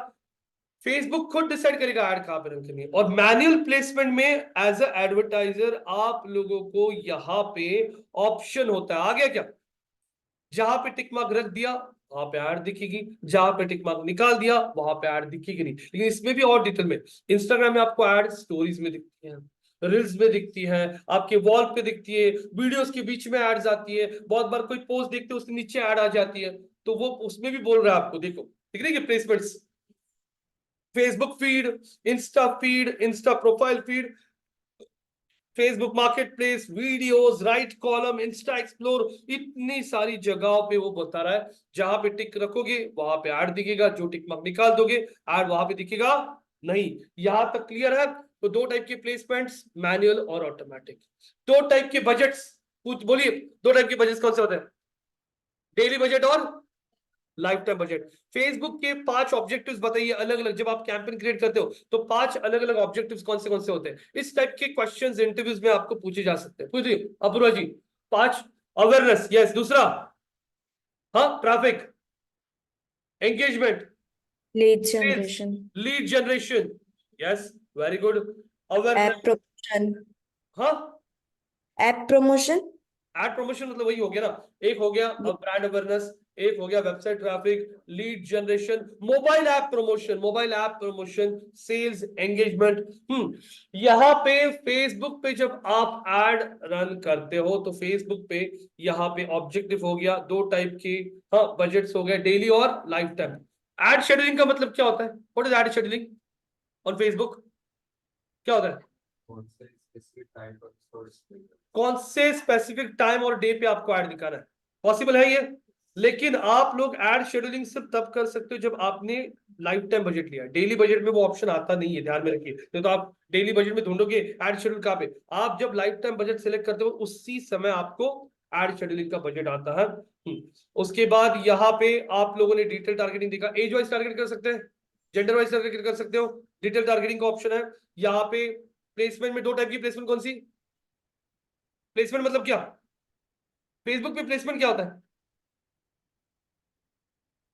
फेसबुक खुद डिसाइड करेगा ऐड कहां पर रखनी है, और मैनुअल प्लेसमेंट में एज अ एडवर्टाइजर आप लोगों को यहां पे ऑप्शन होता है, आ गया क्या? जहां पे टिक मार्क रख दिया वहां पे ऐड दिखेगी, जहां पे टिक मार्क निकाल दिया वहां पे ऐड दिखेगी नहीं। लेकिन इसमें भी और डिटेल में, इंस्टाग्राम में आपको ऐड स्टोरीज में दिखती है, रील्स में दिखती है, आपके वॉल पे दिखती है, वीडियोस के बीच में एड्स आती है, बहुत बार कोई पोस्ट देखते हो उसके नीचे ऐड आ जाती है, तो वो उसमें भी बोल रहा है आपको, देखो दिख रही है placements, Facebook feed, Insta profile feed, Facebook market place, videos, right column, Insta explore, इतनी सारी जगहों पे वो बता रहा है। जहां पे टिक रखोगे वहां पे ऐड दिखेगा, जो टिक मार्क निकाल दोगे ऐड वहां पे दिखेगा नहीं। यहां तक क्लियर है? तो दो टाइप के प्लेसमेंट्स, मैनुअल और ऑटोमेटिक। दो टाइप के बजट्स, कुछ बोलिए, दो टाइप के बजट्स कौन से होते हैं? डेली बजट और लाइफ टाइम बजट। फेसबुक के 5 ऑब्जेक्टिव्स बताइए अलग अलग, जब आप कैंपेन क्रिएट करते हो तो 5 अलग अलग ऑब्जेक्टिव्स कौन से होते हैं? इस टाइप के क्वेश्चंस इंटरव्यूज में आपको पूछे जा सकते हैं। पूछिए अपूर्वा जी। 5, अवेयरनेस, यस, दूसरा, हाँ, traffic, engagement, lead sales, generation. Lead generation, yes, very good, app awareness, promotion. हाँ, ऐप प्रमोशन। एड प्रमोशन मतलब वही हो गया ना, एक हो गया ब्रांड अवेयरनेस, एक हो गया website traffic, lead generation, mobile app promotion, sales, engagement. यहाँ पे फेसबुक पे जब आप एड रन करते हो तो फेसबुक पे यहाँ पे ऑब्जेक्टिव हो गया दो टाइप के, हाँ, बजट्स हो गए डेली और लाइफ टाइम। एड शेड्यूलिंग का मतलब क्या होता है? What is ad scheduling on Facebook? क्या होता है? कौन से स्पेसिफिक टाइम और डे पे आपको ऐड दिखाना है, पॉसिबल है ये? लेकिन आप लोग ऐड शेड्यूलिंग सिर्फ तब कर सकते हो जब आपने लाइफ टाइम बजट लिया। डेली बजट में वो ऑप्शन आता नहीं है, ध्यान में रखिए। तो आप डेली बजट में ढूंढोगे ऐड शेड्यूल कहाँ पे? आप जब लाइफ टाइम बजट सेलेक्ट करते हो उसी समय आपको एड शेड्यूलिंग का बजट आता है। उसके बाद यहाँ पे आप लोगों ने डिटेल टारगेटिंग देखा, एज वाइज टारगेट कर सकते हैं, जेंडर वाइज टारगेट कर सकते हो, डिटेल टारगेटिंग का ऑप्शन है यहाँ पे। प्लेसमेंट में दो टाइप की प्लेसमेंट, कौन सी प्लेसमेंट मतलब क्या, फेसबुक पे प्लेसमेंट क्या होता है,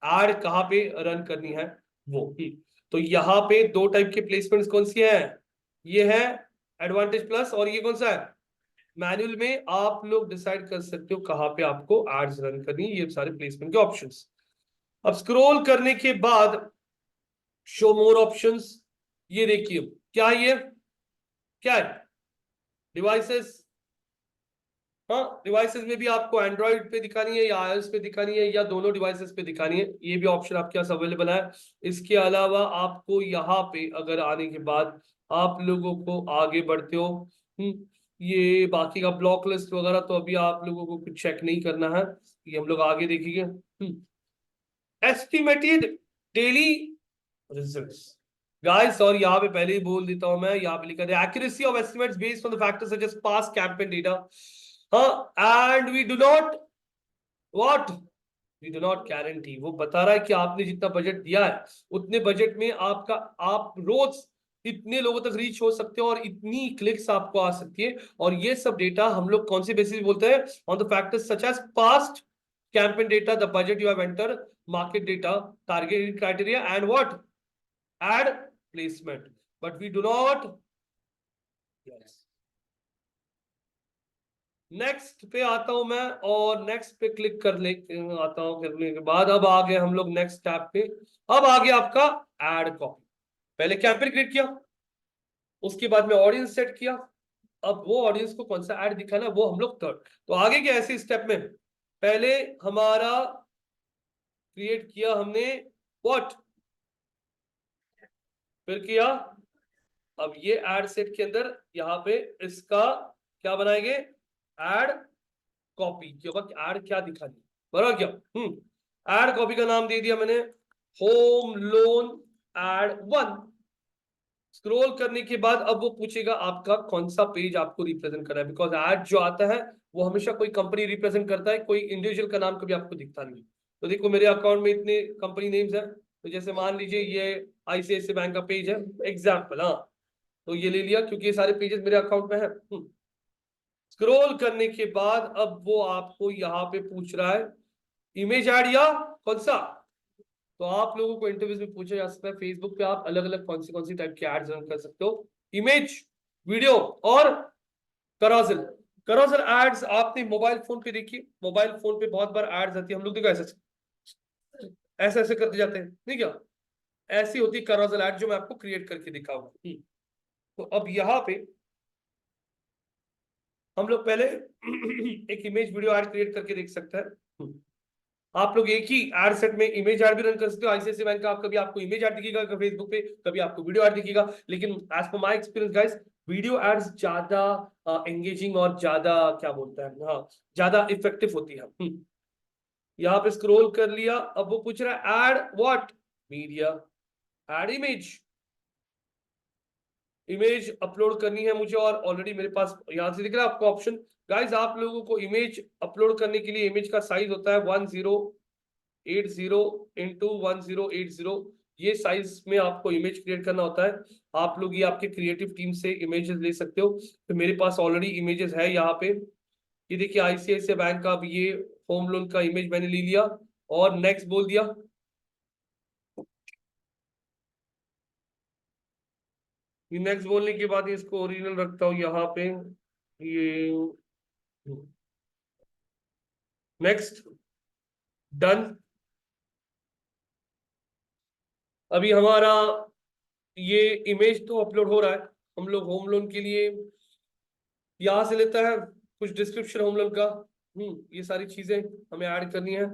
एड कहाँ पे रन करनी है वो। तो यहाँ पे दो टाइप के प्लेसमेंट्स कौन सी है, ये है एडवांटेज प्लस, और ये कौन सा है मैनुअल। में आप लोग डिसाइड कर सकते हो कहाँ पे आपको एड्स रन करनी है, ये सारे प्लेसमेंट के ऑप्शंस। अब स्क्रॉल करने के बाद शो मोर ऑप्शंस, ये देखिए क्या है, ये क्या है, डिवाइसेस। हाँ, डिवाइसेस में भी आपको एंड्रॉइड पे दिखानी है या iOS पे दिखानी है या दोनों डिवाइसेस पे दिखानी है, ये भी ऑप्शन आपके पास अवेलेबल है। इसके अलावा आपको यहाँ पे अगर आने के बाद आप लोगों को आगे बढ़ते हो, ये बाकी का ब्लॉक लिस्ट वगैरह तो अभी आप लोगों को कुछ चेक नहीं करना है, ये हम लोग आगे देखेंगे। एस्टिमेटेड डेली रिजल्ट्स गाइस, और यहाँ पे पहले ही बोल देता हूं मैं, यहाँ पे लिखा है accuracy of estimates based on the factors such as past campaign data. हाँ, and we do not what, we do not guarantee, वो बता रहा है कि आपने जितना बजट दिया है उतने बजट में आपका, आप रोज इतने लोगों तक रीच हो सकते हो और इतनी क्लिक्स आपको आ सकती है। और ये सब डेटा हम लोग कौन से बेसिस बोलते हैं, on the factors such as past campaign data, the budget you have enter, market data, target criteria and what, ad placement, but we do not. Yes, next पे आता हूं मैं, और नेक्स्ट पे क्लिक कर ले आता हूं, करने के बाद अब आ गए हम लोग नेक्स्ट टैब पे। अब आ गया आपका एड कॉपी, पहले कैंपेन क्रिएट किया, उसके बाद में ऑडियंस सेट किया, अब वो ऑडियंस को कौन सा ऐड दिखाना वो हम लोग थर्ड। तो आगे के ऐसे स्टेप में पहले हमारा क्रिएट किया हमने व्हाट, फिर किया, अब ये एड सेट के अंदर यहाँ पे इसका क्या बनाएंगे, एड कॉपी, क्योंकि एड क्या दिखानी, बराबर क्या, एड कॉपी का नाम दे दिया मैंने होम लोन एड 1। स्क्रॉल करने के बाद अब वो पूछेगा आपका कौन सा पेज आपको रिप्रेजेंट करना है, बिकॉज एड जो आता है वो हमेशा कोई कंपनी रिप्रेजेंट करता है, कोई इंडिविजुअल का नाम कभी आपको दिखता नहीं। तो देखो मेरे अकाउंट में इतने कंपनी नेम्स है, तो जैसे मान लीजिए ये आईसीआईसीआई बैंक का पेज है एग्जाम्पल, हाँ, तो ये ले लिया क्योंकि ये सारे पेजेस मेरे अकाउंट में है। स्क्रॉल करने के बाद अब वो आपको यहाँ पे पूछ रहा है इमेज ऐड या कौन सा, तो आप लोगों को इंटरव्यूज में पूछा जा सकता है फेसबुक पे आप अलग अलग कौन सी टाइप के एड्स रन कर सकते हो, इमेज, वीडियो और कराजल। कराजल एड्स आपने मोबाइल फोन पे देखिए, मोबाइल फोन पे बहुत बार एड्स आती है, हम लोग देखो ऐसे ऐसे ऐसे करते जाते हैं, नहीं क्या, ऐसी होती है कराजल एड जो मैं आपको क्रिएट करके दिखाऊंगा। तो अब यहाँ पे हम लोग पहले एक इमेज वीडियो ऐड क्रिएट करके देख सकते हैं। आप लोग एक ही एड सेट में इमेज ऐड भी रन कर सकते हो, आईसीआईसीआई बैंक का आप कभी आपको इमेज ऐड दिखेगा फेसबुक पे, कभी आपको वीडियो ऐड दिखेगा, लेकिन as per my experience guys video ads ज्यादा एंगेजिंग और ज्यादा क्या बोलता है, हाँ, ज्यादा इफेक्टिव होती है। यहाँ पे स्क्रॉल कर लिया, अब वो पूछ रहा है ad what media, ad image, image upload करनी है मुझे, और ऑलरेडी मेरे पास यहां से दिख रहा है आपको ऑप्शन। गाइस आप लोगों को इमेज अपलोड करने के लिए इमेज का साइज होता है 1080x1080, ये साइज में आपको इमेज क्रिएट करना होता है। आप लोग ये आपके क्रिएटिव टीम से इमेजेस ले सकते हो, तो मेरे पास ऑलरेडी इमेजेस है यहाँ पे, ये देखिए आईसीआईसीआई बैंक का, अब ये होम लोन का इमेज मैंने ले लिया और नेक्स्ट बोल दिया। नेक्स्ट बोलने के बाद इसको ओरिजिनल रखता हूँ यहाँ पे, ये नेक्स्ट, डन। अभी हमारा ये इमेज तो अपलोड हो रहा है, हम लोग होम लोन के लिए यहां से लेता है कुछ डिस्क्रिप्शन होम लोन का, ये सारी चीजें हमें ऐड करनी है।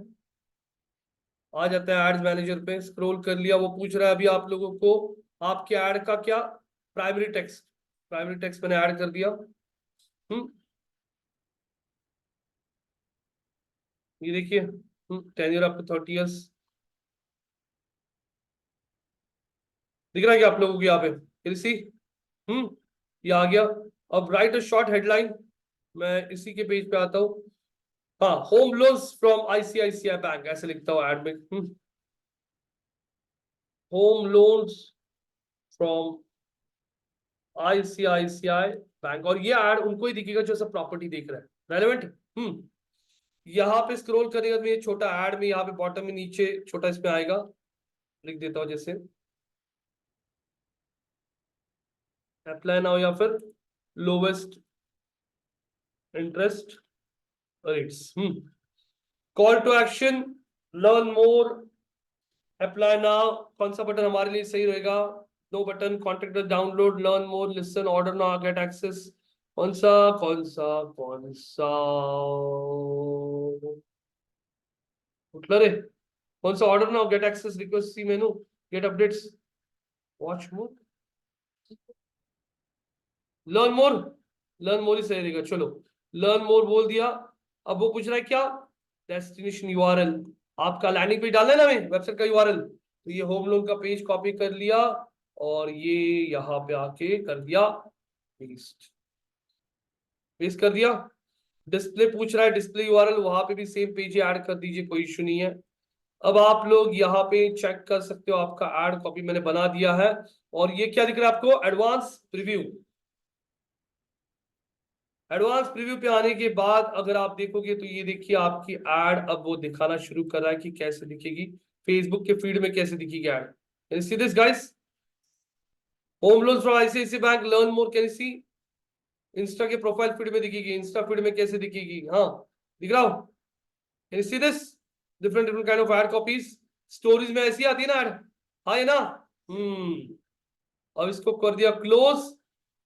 आ जाता है एड्स मैनेजर पे, स्क्रॉल कर लिया, वो पूछ रहा है अभी आप लोगों को आपके ऐड का क्या, प्राइमरी टेक्स्ट, प्राइमरी टेक्स्ट मैंने ऐड कर दिया। ये देखिए टेन्योर आपको 30 इयर्स दिख रहा है क्या आप लोगों को यहाँ पे, इसी ये आ गया। अब राइट अ शॉर्ट हेडलाइन, मैं इसी के पेज पे आता हूँ। हाँ, home loans from ICICI bank ऐसे लिखता हूँ एड में। Home loans from ICICI bank, और ये एड उनको ही दिखेगा जो सब प्रॉपर्टी देख रहा है, रेलेवेंट। यहाँ पे स्क्रॉल करेगा तो ये छोटा एड में यहाँ पे बॉटम में नीचे छोटा इसमें आएगा, लिख देता हूँ जैसे अप्लाई नाउ या फिर lowest interest rates. Call to action, learn more, apply now, कौन सा बटन हमारे लिए सही रहेगा? No button, contact download, learn more, listen, order now, get access. कौन सा कौन सा कौन सा उठला रे? कौन सा? Order now, get access, request, see menu, get updates, watch more, learn more. Learn more ही सही रहेगा। चलो लर्न मोर बोल दिया। अब वो पूछ रहा है क्या? डेस्टिनेशन यूआरएल, आपका लैंडिंग पेज डालना है ना हमें, वेबसाइट का यूआरएल। तो ये होम लोन का पेज कॉपी कर लिया और ये यहाँ पे आके कर दिया पेस्ट, पेस्ट कर दिया। डिस्प्ले पूछ रहा है, डिस्प्ले यूआरएल, वहां पे भी सेम पेज ऐड कर दीजिए, कोई इशू नहीं है। अब आप लोग यहाँ पे चेक कर सकते हो, आपका ऐड कॉपी मैंने बना दिया है। और ये क्या दिख रहा है आपको? Advance preview. एडवांस प्रीव्यू पे आने के बाद अगर आप देखोगे तो ये देखिए आपकी एड अब वो दिखाना शुरू कर रहा है कि कैसे दिखेगी फेसबुक के फीड में, कैसे दिखेगी ad. Can see this guys? Home loans from ICICI bank, learn more, can see? Insta के प्रोफाइल फीड में दिखेगी, इंस्टा फीड में कैसे दिखेगी? हाँ दिख रहा हो? Can see this? Different different kind of ad copies, stories में ऐसी आती है ना एड, हाँ ये ना। अब इसको कर दिया क्लोज।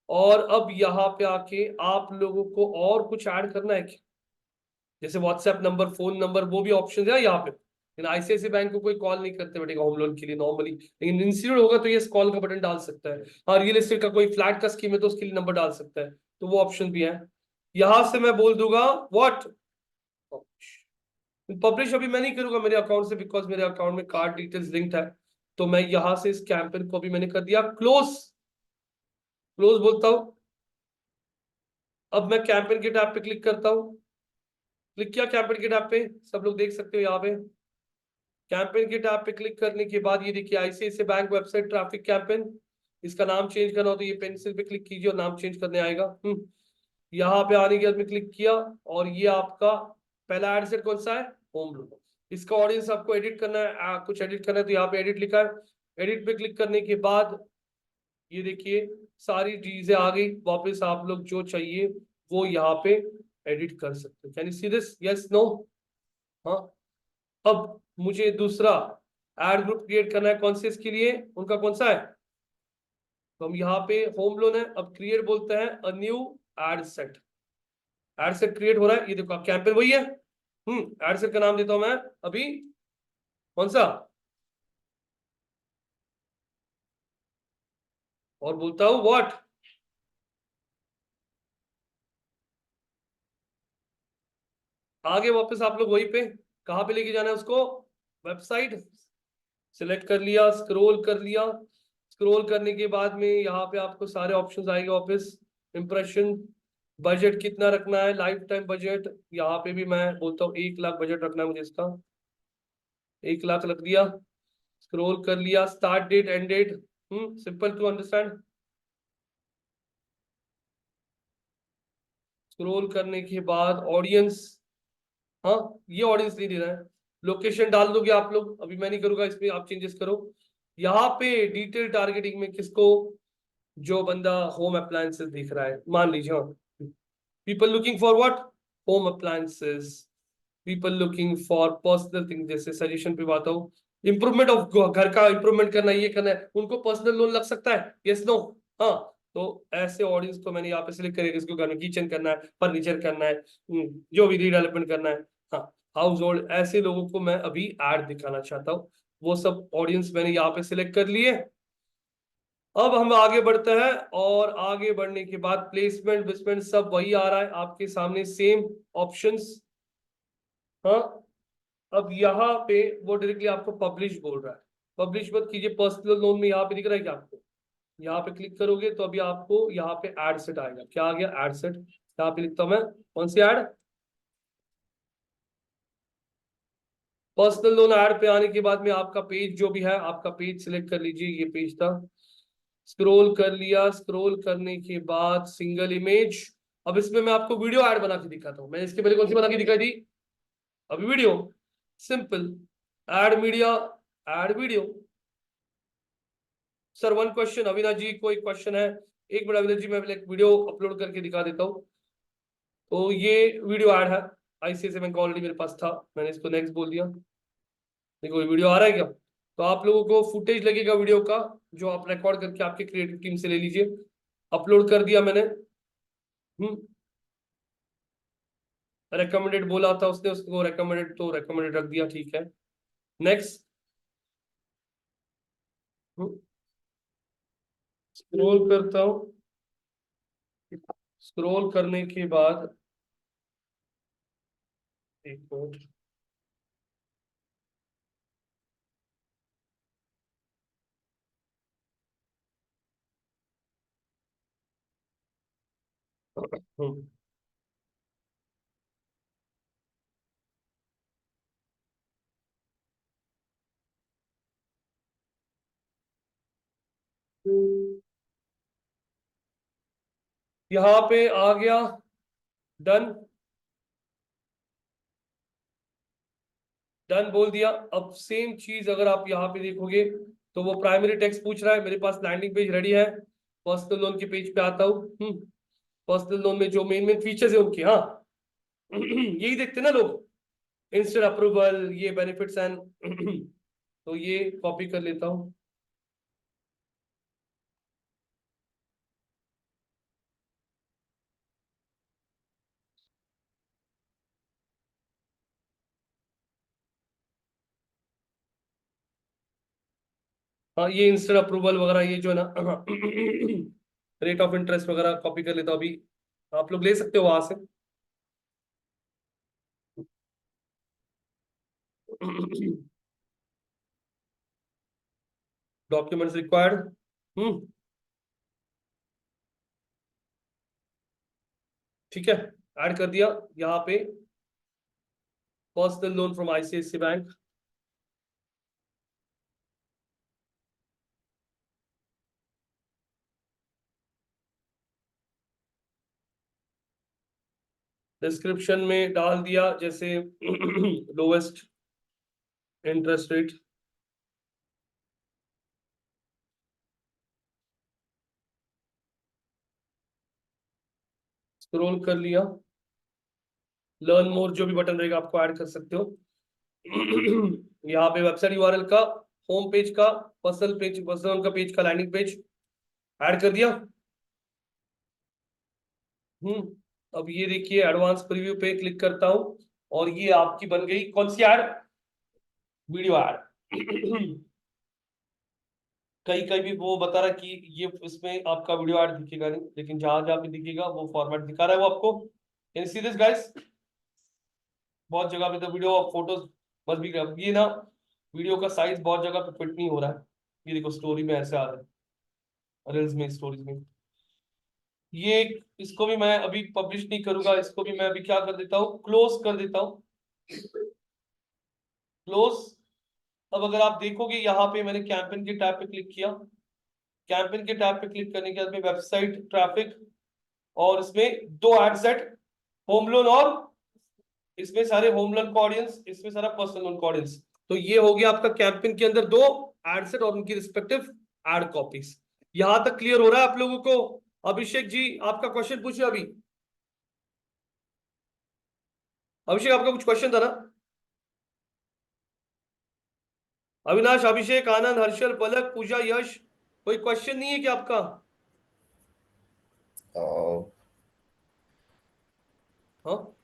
और अब यहाँ पे आके आप लोगों को और कुछ ऐड करना है क्या? जैसे व्हाट्सएप नंबर, फोन नंबर, वो भी ऑप्शन है यहाँ पे। लेकिन आईसीआईसी बैंक को कोई कॉल नहीं करते बेटेगा होम लोन के लिए नॉर्मली, लेकिन इंस्टीट्यूट होगा तो ये कॉल का बटन डाल सकता है। हाँ, रियल एस्टेट का कोई फ्लैट का स्कीम है तो उसके लिए नंबर डाल सकता है, तो वो ऑप्शन भी है। यहां से मैं बोल दूंगा व्हाट, पब्लिश अभी मैं नहीं करूंगा मेरे अकाउंट से, बिकॉज मेरे अकाउंट में कार्ड डिटेल्स लिंक्ड है। तो मैं यहां से इस कैंपेन को भी मैंने कर दिया क्लोज, क्लोज बोलता हूं। अब मैं कैंपेन के टैब पे क्लिक करता हूं, क्लिक किया कैंपेन के टैब पे, सब लोग देख सकते हो यहाँ पे। कैंपेन के टैब पे क्लिक करने के बाद ये देखिए ICICI bank website traffic campaign, इसका नाम चेंज करना हो तो ये पेंसिल पे क्लिक कीजिए और नाम चेंज करने आएगा। यहाँ पे आने के बाद में क्लिक किया और ये आपका पहला एड सेट कौन सा है? Home loan. इसका ऑडियंस आपको एडिट करना है, कुछ एडिट करना है तो यहाँ पे एडिट लिखा है, एडिट पे क्लिक करने के बाद ये देखिए सारी चीजें आ गई वापस, आप लोग जो चाहिए वो यहाँ पे एडिट कर सकते हो। Can you see this? Yes, no? हाँ। अब मुझे दूसरा एड ग्रुप क्रिएट करना है, कौन से? इसके लिए उनका कौन सा है? तो हम यहाँ पे होम लोन है, अब क्रिएट बोलते हैं a new ad set. Ad set create हो रहा है, ये देखो कैंपेन वही है। एड सेट का नाम देता हूं मैं अभी, कौन सा? और बोलता हूं व्हाट, आगे वापस आप लोग वहीं पे, कहां पे लेके जाना है उसको? वेबसाइट सिलेक्ट कर लिया, स्क्रॉल कर लिया, स्क्रॉल करने के बाद में यहाँ पे आपको सारे ऑप्शंस आएंगे वापस। इंप्रेशन, बजट कितना रखना है, लाइफ टाइम बजट, यहाँ पे भी मैं बोलता हूँ 1 लाख बजट रखना है मुझे इसका, 1 लाख रख दिया। स्क्रॉल कर लिया, start date, end date, simple to understand. Scroll करने के बाद ऑडियंस, हाँ ये ऑडियंस नहीं दे रहा है, लोकेशन डाल दोगे आप लोग, अभी मैं नहीं करूंगा, इसमें आप चेंजेस करो। यहाँ पे डिटेल टारगेटिंग में किसको? जो बंदा होम अप्लायंसेस दिख रहा है, मान लीजिए, हाँ, people looking for what? Home appliances, people looking for personal thing, जैसे सजेशन पे बात हो, इंप्रूवमेंट ऑफ घर का इंप्रूवमेंट करना है, ये करना है, उनको पर्सनल लोन लग सकता है, यस नो? हाँ, तो ऐसे ऑडियंस को मैंने यहाँ पे सिलेक्ट करेगा, इसको करना किचन करना है, फर्नीचर करना है, जो भी रीडेवलपमेंट करना है, हाँ, हाउस होल्ड, ऐसे लोगों को मैं अभी ऐड दिखाना चाहता हूँ। वो सब ऑडियंस मैंने यहाँ पे सिलेक्ट कर लिए। अब हम आगे बढ़ते हैं और आगे बढ़ने के बाद प्लेसमेंट विस्मेंट सब वही आ रहा है आपके सामने, सेम ऑप्शंस। हाँ, अब यहाँ पे वो डायरेक्टली आपको पब्लिश बोल रहा है, पब्लिश मत कीजिए, पर्सनल लोन में यहाँ पे दिख रहा है क्या आपको? यहाँ पे क्लिक करोगे तो अभी आपको यहाँ पे एड सेट आएगा, क्या आ गया? Ad set. यहाँ पे लिखता हूं मैं, कौन सी एड? पर्सनल लोन ऐड पे आने के बाद में आपका पेज जो भी है, आपका पेज सिलेक्ट कर लीजिए, ये पेज था। स्क्रॉल कर लिया, स्क्रॉल करने के बाद सिंगल इमेज। अब इसमें मैं आपको वीडियो ऐड बना के दिखाता हूँ। मैंने इसके पहले कौन सी बना के दिखाई थी? अभी video. Simple, add media, add video. Sir one question, Avinash ji को एक क्वेश्चन है। एक मिनट अविनाश जी, मैं एक वीडियो अपलोड करके दिखा देता हूँ। तो ये वीडियो ऐड है, आईसीआईसीआई बैंक ऑलरेडी मेरे पास था, मैंने इसको नेक्स्ट बोल दिया। देखो ये वीडियो आ रहा है क्या? तो आप लोगों को फुटेज लगेगा वीडियो का, जो आप रिकॉर्ड करके आपके क्रिएटिव टीम से ले लीजिए। अपलोड कर दिया मैंने। रेकमेंडेड बोला था उसने, उसको रेकमेंडेड तो रेकमेंडेड रख दिया, ठीक है। नेक्स्ट। स्क्रॉल करता हूँ, स्क्रॉल करने के बाद एक मिनट, यहाँ पे आ गया, डन, डन बोल दिया। अब सेम चीज अगर आप यहाँ पे देखोगे तो वो प्राइमरी टेक्स्ट पूछ रहा है, मेरे पास लैंडिंग पेज रेडी है। पर्सनल लोन के पेज पे आता हूँ। पर्सनल लोन में जो मेन मेन फीचर्स है उनके, हाँ यही देखते ना लोग, इंस्टेंट अप्रूवल, ये बेनिफिट्स एंड तो ये कॉपी कर लेता हूँ। हाँ ये इंस्टेंट अप्रूवल वगैरह, ये जो है ना रेट ऑफ इंटरेस्ट वगैरह कॉपी कर लेता हूँ अभी, आप लोग ले सकते हो वहां से। डॉक्यूमेंट्स रिक्वायर्ड, ठीक है, ऐड कर दिया यहाँ पे। Personal loan from ICICI bank, description में डाल दिया जैसे लोवेस्ट इंटरेस्ट रेट। स्क्रॉल कर लिया, लर्न मोर जो भी बटन रहेगा आपको ऐड कर सकते हो। यहाँ पे वेबसाइट यूआरएल का, होम पेज का, पर्सनल पेज, पर्सनल का पेज का लैंडिंग पेज ऐड कर दिया। अब ये देखिए एडवांस प्रीव्यू पे क्लिक करता हूं और ये आपकी बन गई कौन सी ऐड? Video add. कहीं कहीं भी वो बता रहा कि ये इसमें आपका वीडियो ऐड दिखेगा नहीं, लेकिन जहां जहां पे दिखेगा वो फॉर्मेट दिखा रहा है वो आपको। Can see this guys? बहुत जगह पे तो वीडियो और फोटोज बस भी, ये ना वीडियो का साइज बहुत जगह पे फिट नहीं हो रहा है। ये देखो स्टोरी में ऐसे आ रहा है, रील्स में, स्टोरीज में। ये इसको भी मैं अभी पब्लिश नहीं करूंगा, इसको भी मैं अभी क्या कर देता हूँ, क्लोज कर देता हूँ, क्लोज। अब अगर आप देखोगे यहाँ पे मैंने कैंपेन के टैब पे क्लिक किया, कैंपेन के टैब पे क्लिक करने के बाद में वेबसाइट ट्रैफिक, और इसमें दो एड सेट, होम लोन और इसमें सारे होम लोन का ऑडियंस, इसमें सारा पर्सनल लोन का ऑडियंस। तो ये हो गया आपका कैंपेन के अंदर दो एड सेट और उनकी रिस्पेक्टिव एड कॉपीज। यहां तक क्लियर हो रहा है आप लोगों को? अभिषेक जी आपका क्वेश्चन पूछिए अभी। अभिषेक आपका कुछ क्वेश्चन था ना? अविनाश, अभिषेक, आनंद, हर्षल, पलक, पूजा, यश, कोई क्वेश्चन नहीं है क्या आपका? हाँ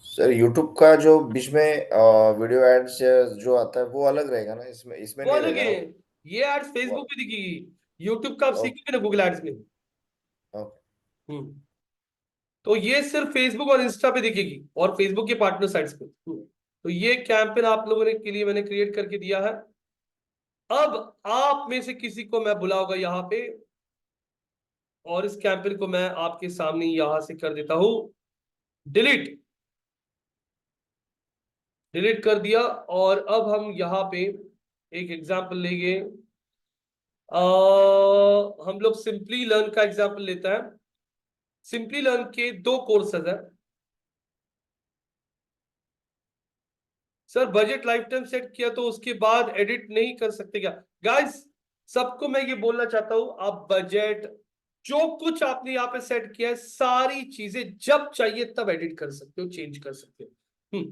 सर यूट्यूब का जो बीच में वीडियो एड्स जो आता है वो अलग रहेगा ना, इसमें इसमें वो नहीं अलग रहेगा है, ना? ये एड्स वो फेसबुक पे दिखेगी, यूट्यूब का आप ओके। सीखोगे ना गूगल एड्स में। ओके। हम्म तो ये सिर्फ फेसबुक और इंस्टा पे दिखेगी और फेसबुक के पार्टनर साइट्स पे। तो ये कैंपेन आप लोगों ने के लिए मैंने क्रिएट करके दिया है। अब आप में से किसी को मैं बुलाऊंगा यहाँ पे, और इस कैंपेन को मैं आपके सामने यहां से कर देता हूं डिलीट। डिलीट कर दिया। और अब हम यहाँ पे एक एग्जांपल लेंगे। हम लोग सिंपली लर्न का एग्जांपल लेता है। सिंपली लर्न के दो कोर्सेज हैं। Sir budget life time set किया तो उसके बाद एडिट नहीं कर सकते क्या? गाइस, सबको मैं ये बोलना चाहता हूं, आप बजट जो कुछ आपने यहाँ पे सेट किया है, सारी चीजें जब चाहिए तब एडिट कर सकते हो, चेंज कर सकते हो।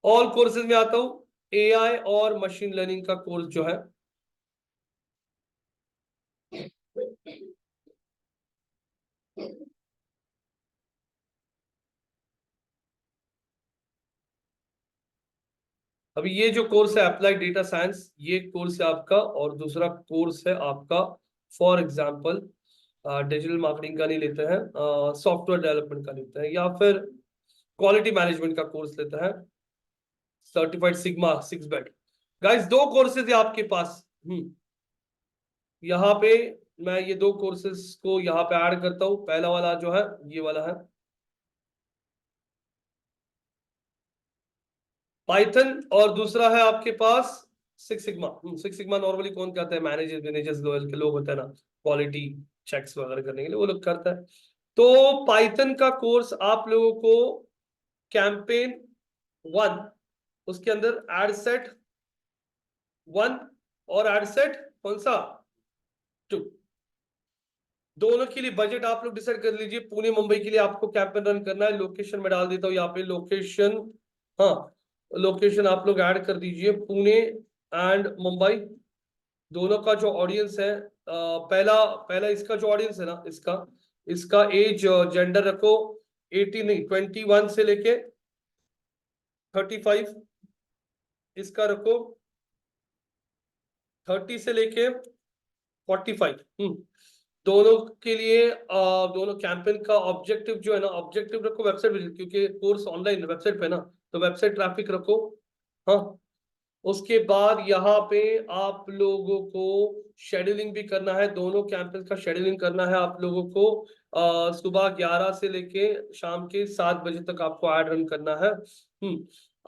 ऑल कोर्सेज में आता हूं। एआई और मशीन लर्निंग का कोर्स जो है, अभी ये जो कोर्स है अप्लाइड डेटा साइंस, ये कोर्स है आपका। और दूसरा कोर्स है आपका, फॉर एग्जांपल डिजिटल मार्केटिंग का नहीं लेते हैं, सॉफ्टवेयर डेवलपमेंट का लेते हैं, या फिर क्वालिटी मैनेजमेंट का कोर्स लेता है, सर्टिफाइड सिग्मा 6 बैट। गाइस, दो कोर्सेज है आपके पास। यहाँ पे मैं ये दो कोर्सेज को यहाँ पे ऐड करता हूँ। पहला वाला जो है ये वाला है, पाइथन, और दूसरा है आपके पास Six Sigma. Six Sigma normally कौन कहता है? मैनेजर्स लेवल के लोग होते हैं ना, क्वालिटी चेक्स वगैरह करने के लिए वो लोग करता है। तो पाइथन का कोर्स आप लोगों को कैंपेन 1, उसके अंदर एड सेट 1 और एड सेट कौन सा 2, दोनों के लिए बजट आप लोग डिसाइड कर लीजिए। पुणे मुंबई के लिए आपको कैंपेन रन करना है। लोकेशन में डाल देता हूँ यहाँ पे, लोकेशन, हाँ, लोकेशन आप लोग ऐड कर दीजिए, पुणे एंड मुंबई। दोनों का जो ऑडियंस है, पहला पहला इसका जो ऑडियंस है ना, इसका इसका एज जेंडर रखो 18 नहीं 21 से लेके 35। इसका रखो 30 से लेके 45। दोनों के लिए दोनों कैंपेन का ऑब्जेक्टिव जो है ना, ऑब्जेक्टिव रखो वेबसाइट विजिट, क्योंकि कोर्स ऑनलाइन वेबसाइट पे ना, तो वेबसाइट ट्रैफिक रखो। हाँ, उसके बाद यहाँ पे आप लोगों को शेड्यूलिंग भी करना है। दोनों कैंपेन का शेड्यूलिंग करना है आप लोगों को। सुबह 11 से लेके शाम के 7 बजे तक आपको ऐड रन करना है।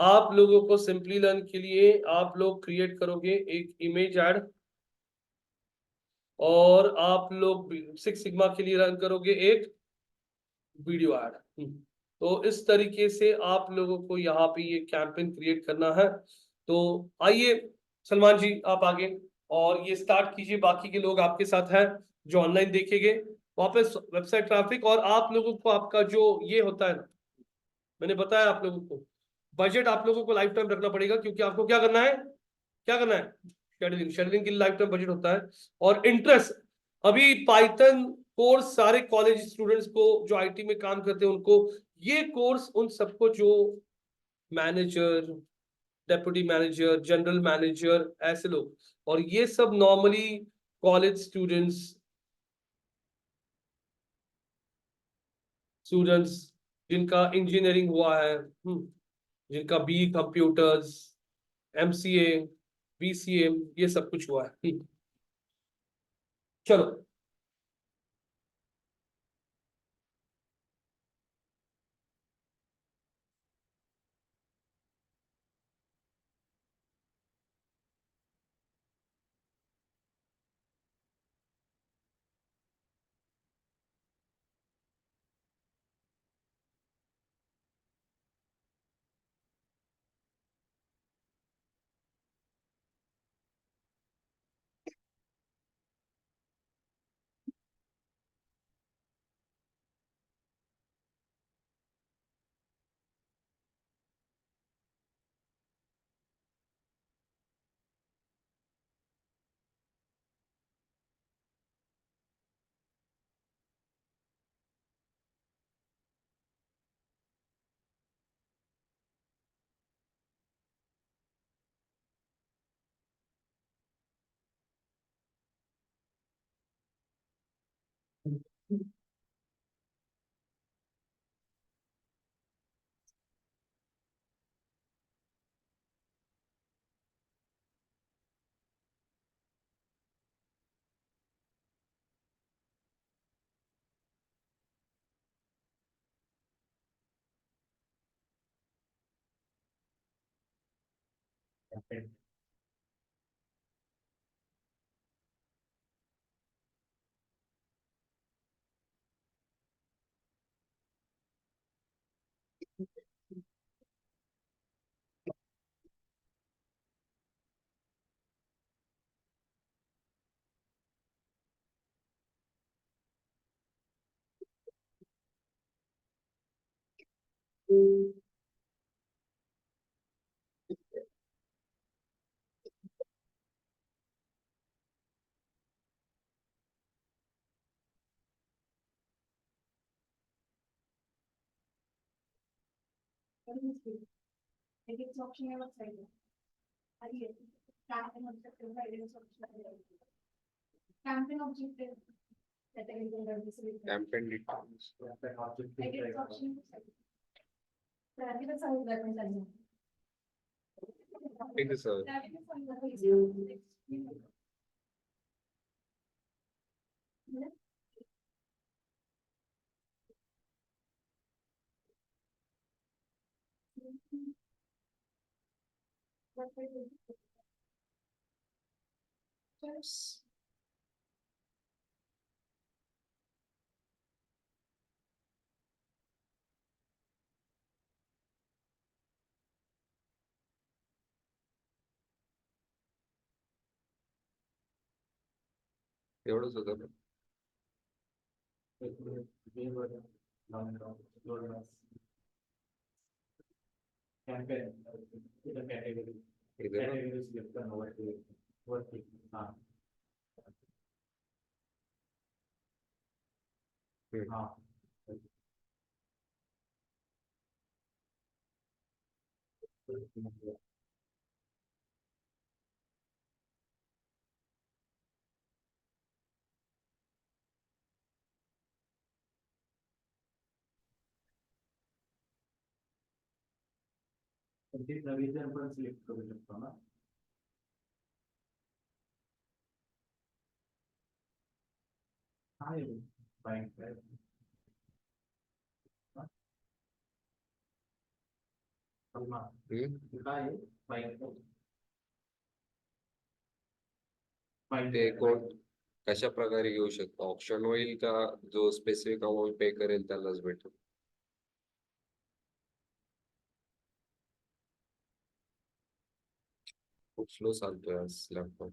आप लोगों को सिंपली लर्न के लिए आप लोग क्रिएट करोगे एक इमेज ऐड, और आप लोग सिक्स सिग्मा के लिए रन करोगे एक वीडियो ऐड। तो इस तरीके से आप लोगों को यहाँ पे ये कैंपेन क्रिएट करना है। तो आइए सलमान जी, आप आगे और ये स्टार्ट कीजिए। बाकी के लोग आपके साथ हैं जो ऑनलाइन देखेंगे। वापस वेबसाइट ट्रैफिक, और आप लोगों को आपका जो ये होता है ना, मैंने बताया आप लोगों को, बजट आप लोगों को लाइफ टाइम रखना पड़ेगा, क्योंकि आपको क्या करना है, क्या करना है, शेड्यूलिंग। शेड्यूलिंग के लिए लाइफ टाइम बजट होता है। और इंटरेस्ट, अभी पाइथन कोर्स सारे कॉलेज स्टूडेंट्स को जो आईटी में काम करते हैं उनको, ये कोर्स उन सबको जो manager, deputy manager, general manager, ऐसे लोग, और ये सब नॉर्मली कॉलेज स्टूडेंट्स स्टूडेंट्स जिनका इंजीनियरिंग हुआ है, जिनका बी कंप्यूटर्स, एमसीए, बीसीए, ये सब कुछ हुआ है। चलो, campaign details. Thank you, sir. एवढंच होतं. रिजन पण सिलेक्ट करू शकतो ना. काय बाईक काय ते कोण कशा प्रकारे घेऊ शकतो? ऑप्शन होईल का जो स्पेसिफिक अमाऊंट पे करेल त्यालाच भेटेल? खूप स्लो चालतोय आज लॅपटॉप.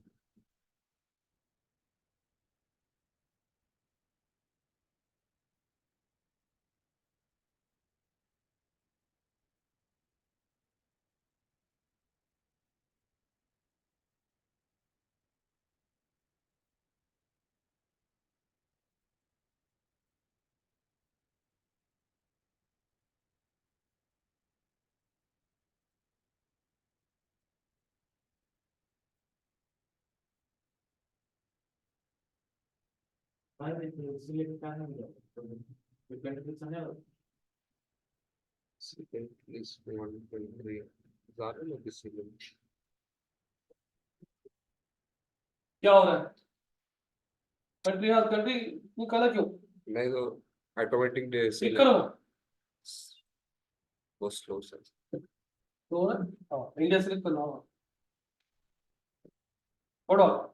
सिलेक्ट काय नाही Second is 1.3. झालं ना decision. क्या हो रहा है? कंट्री हाँ कंट्री निकाला क्यों? नाही तो ऑटोमॅटिक क्लिक करो ना. बहुत स्लो सर. तो हो रहा है? हाँ इंडिया सिलेक्ट करना होगा. पढ़ो.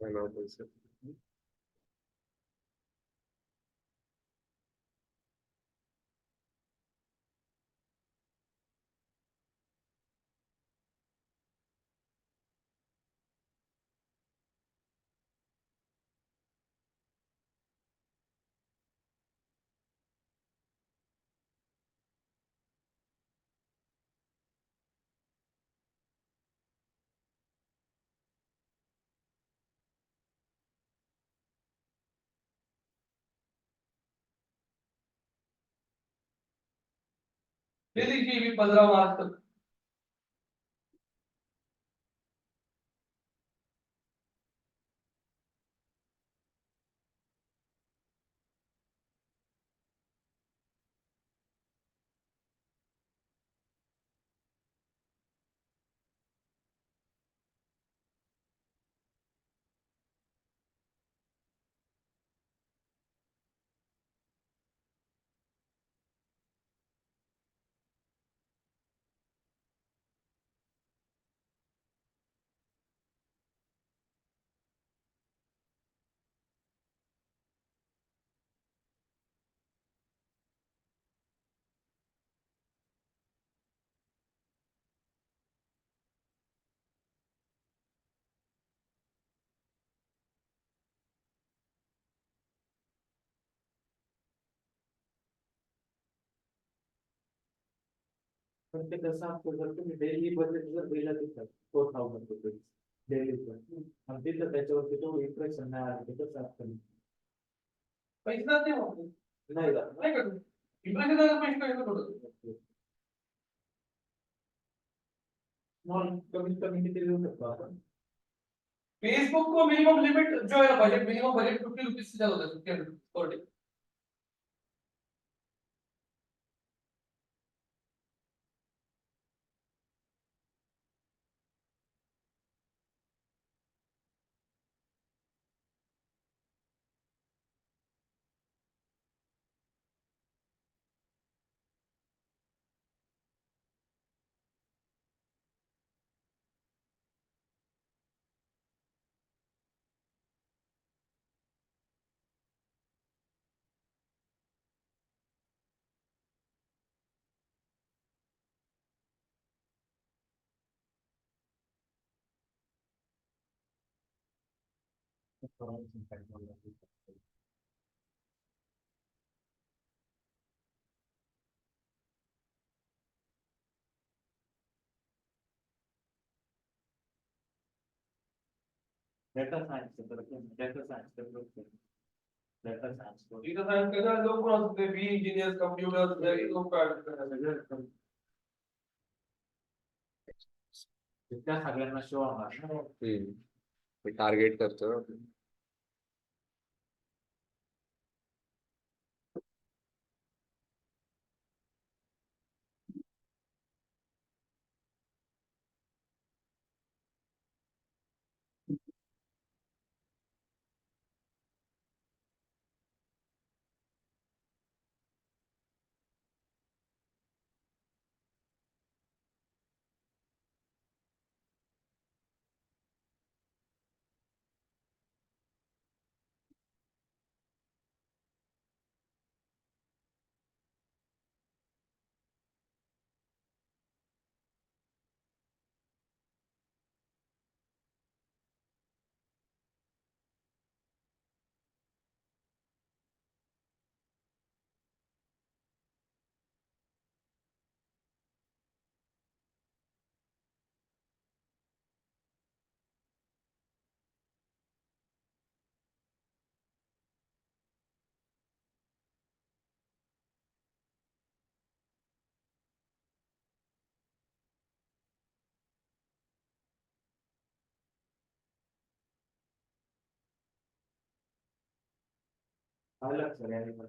काय नाव त्याचं? ले लीजिए भी 15 मार्च तक। पण ते कसं असतं जर तुम्ही डेली बजेट जर दिलं तिथं 4000 रुपये डेलीचं आणि तिथं त्याच्यावरती तेवढं इम्प्रेशन नाही आलं ते कसं असतं पैसे जाते वापस. नाही जात नाही का इम्प्रेशन द्यायला पैसे काय थोडं. मग कमीत कमी किती देऊ शकतो आपण फेसबुक को मिनिमम लिमिट जो है ना बजट मिनिमम बजट 50 रुपीज से ज्यादा होता है 50 per day. Data science data science data science इधर साइंस के ना लोग कौन से बी इंजीनियर्स कंप्यूटर्स ये लोग का त्या सगळ्यांना शो होणार ना मी टार्गेट करतो. पाहिलं सगळ्यांनी पण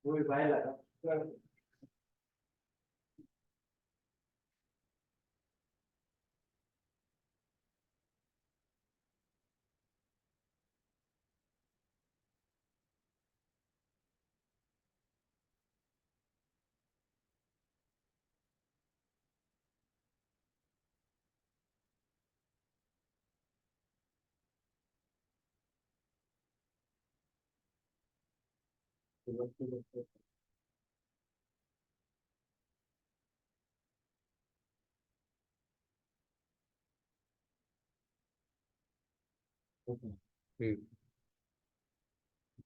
मूवी पाहिला का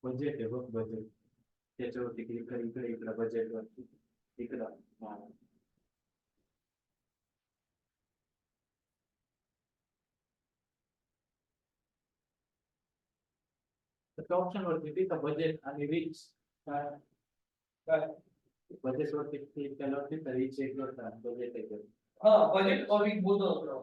बजेट आहे बघ बजेट त्याच्यावरती इकडे बजेट वरती इकडं ऑप्शन वरती तिथं बजेट आणि रिच काय काय बजेट वरती क्लिक केल्यावरती तरी चेक करतात बजेट आहे का. हाँ बजट और वीक बोथ होगा।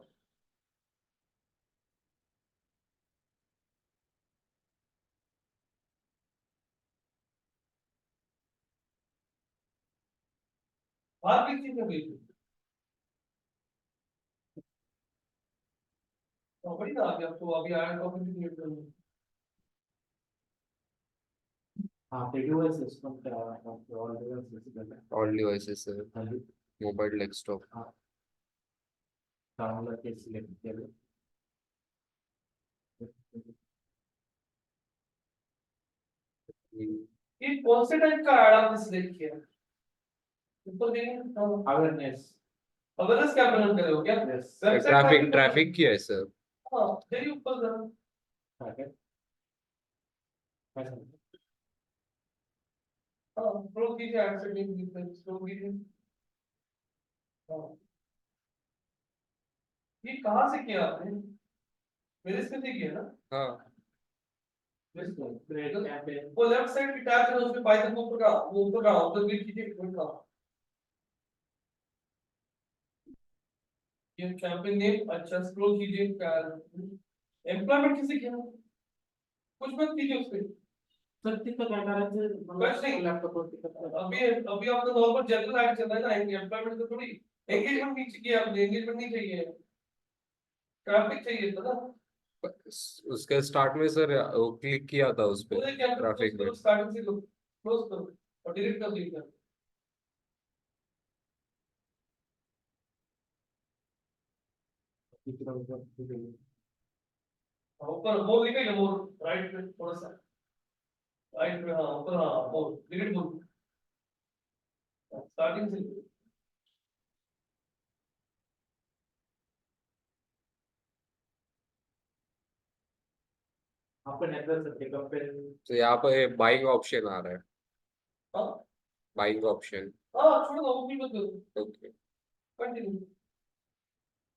बात किस चीज में हुई थी? तो वही ना अभी आपको अभी आया टॉपिक भी क्रिएट करना है। हाँ ते डिव्हाइसेस पण करावा ऑल डिव्हाइसेस ऑल डिव्हाइसेस खाली मोबाईल डेस्कटॉप चांगलं ते सिलेक्ट केलं. ये कौन से टाइप का ऐड आपने सिलेक्ट किया? ऊपर देखें अवेअरनेस. अवेयरनेस क्या प्रेजेंट कर रहे हो क्या? यस. ट्रैफिक ट्रैफिक की आहे सर. हाँ जाइए ऊपर जरा। काय सांगतो. हाँ स्क्रॉल कीजिए ऐड सेटिंग स्क्रॉल कीजिए। हाँ ये कहाँ से किया आपने? मेरे से नहीं किया ना? हाँ क्रिएट कैंपेन. वो लेफ्ट साइड की टैब है उसमें पाइथन को ऊपर का वो ऊपर का उधर क्लिक कीजिए ऊपर का। ये कैंपेन नेम अच्छा स्क्रॉल कीजिए एम्प्लॉयमेंट किसे किया? कुछ मत कीजिए उसपे। तर तिथं काय बस नाही. करायचं लॅपटॉप वरती करता. अभी अभी आपका नॉर्मल जनरल ऐड चल रहा है ना एम्प्लॉयमेंट तो थोड़ी एंगेजमेंट नीचे किया आपने एंगेजमेंट नहीं चाहिए ट्रैफिक चाहिए था ना। उसके स्टार्ट में सर क्लिक किया था उस पे पूरे कैंपेन ट्रैफिक में. स्टार्टिंग से क्लोज करो और डिलीट कर दीजिए। ऊपर मोर लिखा है मोर राइट में थोड़ा सा राइट में हाँ ऊपर हाँ मोर डिलीट मोर स्टार्टिंग से आपण एकदा ते कंपेन. तो यहाँ पे बाइंग ऑप्शन आ रहा है. हाँ बाइंग ऑप्शन. हाँ छोड़ दो वो भी मत करो ओके. कंटिन्यू।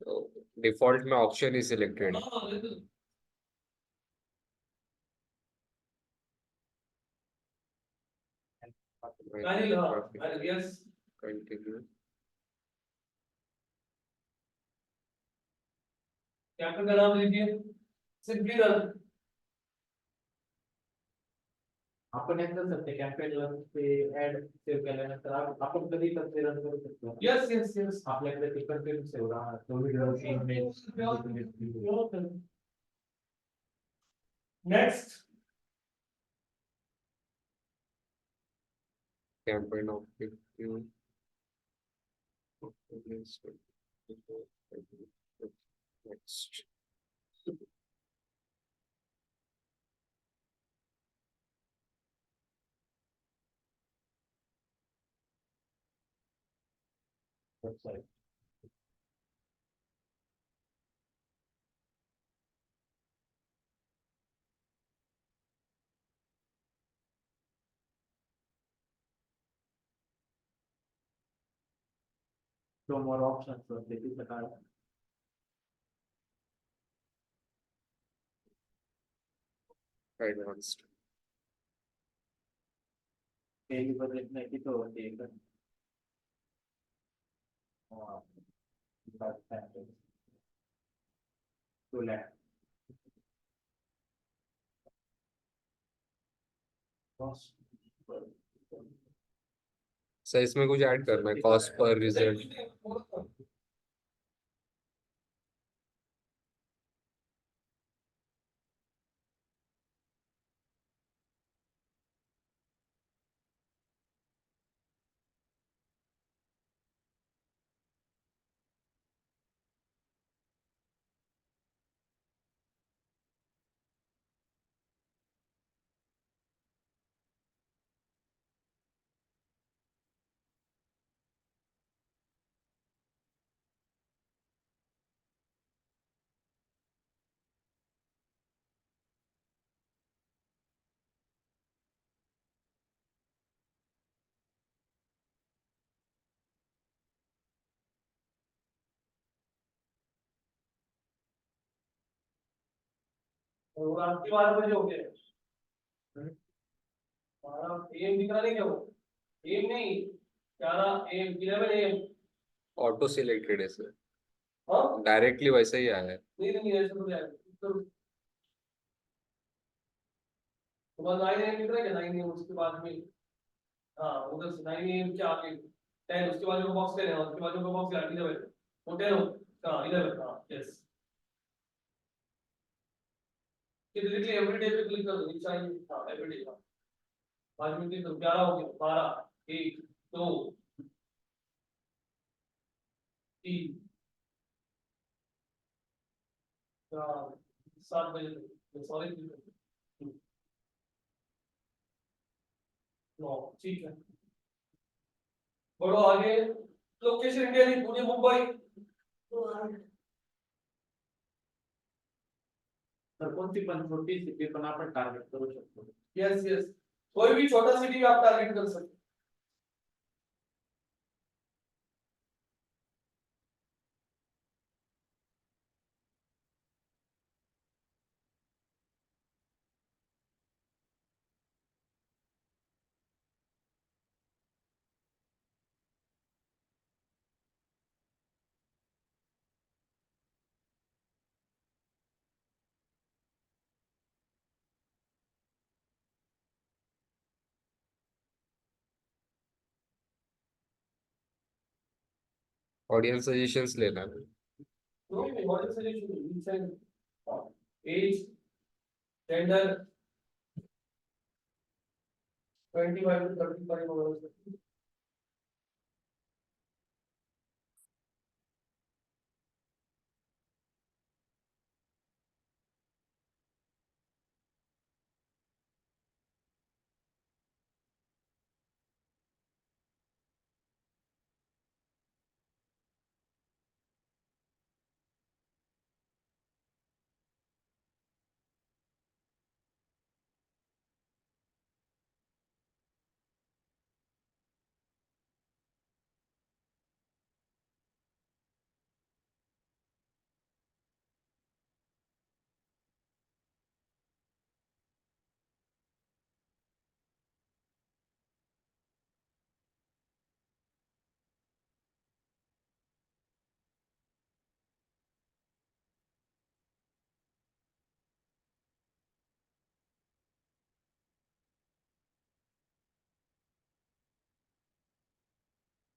तो डिफॉल्ट में ऑप्शन ही सिलेक्टेड है. हाँ ले दो। अनिल हाँ अनिल यस कंटिन्यू. कैंपेन का नाम लीजिए सिंपली रन। आपण एकदा ते कॅम्पेनला ते ऍड सेव्ह केल्यानंतर आपण कधी पण ते रन करू शकतो. यस यस यस आपल्याकडे ते कंटेंट सेव्ह राहणार. तो video image. Next campaign objective. Next. Website. तो मोर ऑप्शन्स वरती तिथं काय एडवांस्ड. डेली बजेट नाही तिथं होते एक. तो लॅक. सर इसमें कुछ ऐड करना है कॉस्ट पर रिजल्ट. और आपके 12 बजे हो गए। एम दिख रहा नहीं क्या वो एम नहीं 11 AM 11 AM। ऑटो सिलेक्टेड है सर, हाँ डायरेक्टली वैसे ही आया है। नहीं नहीं ऐसा तो नहीं आएगा। सुबह 9 AM लिख रहा है क्या? 9 AM उसके बाद में, हाँ उधर से 9 AM के आगे 10, उसके बाद जो बॉक्स 10 है, उसके बाद जो बॉक्स 11 वो 10 हो, हाँ 11, हाँ यस। लिख एवरीडे पे क्लिक कर दो, नीचे आएंगे, हाँ एवरीडे, हाँ 5 मिनट क्लिक करो, 11 हो गया, 12, 1, 2, 3, 4, 7 बजे तक, सॉरी 9, ठीक है। बढ़ो आगे, लोकेशन इंडिया की पुणे मुंबई। तर कोणती पण छोटी सिटी पण आपण टार्गेट करू शकतो. यस यस, कोई भी छोटा सिटी आप टारगेट कर सकते हो। ऑडियंस सजेशंस लेना है। No, what is suggestion? Inside age, gender, 25 to 35 hours.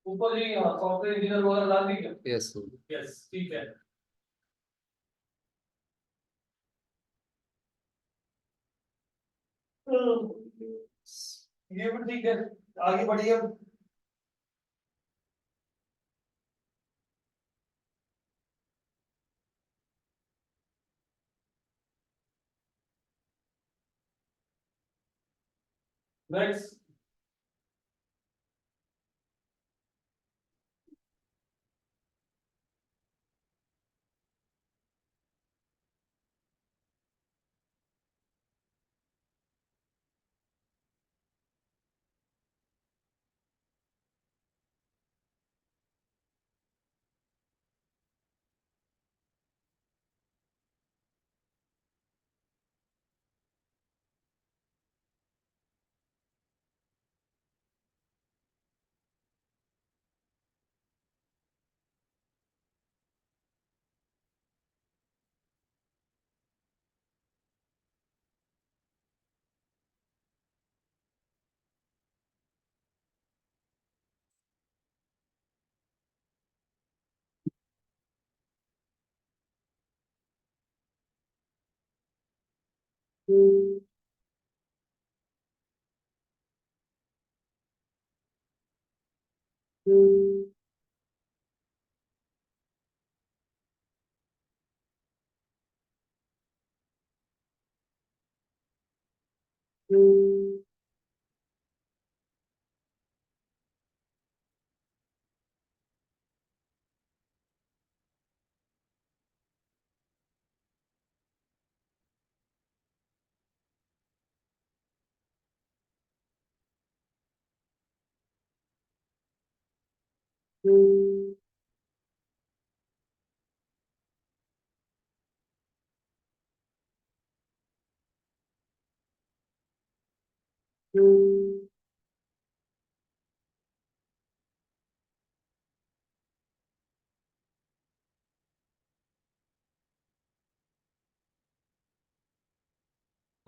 ऊपर जी हाँ सॉफ्टवेयर इंजीनियर वगैरह डाल दी क्या? Yes sir. यस ठीक है। ये भी ठीक है, आगे बढ़िए। नेक्स्ट,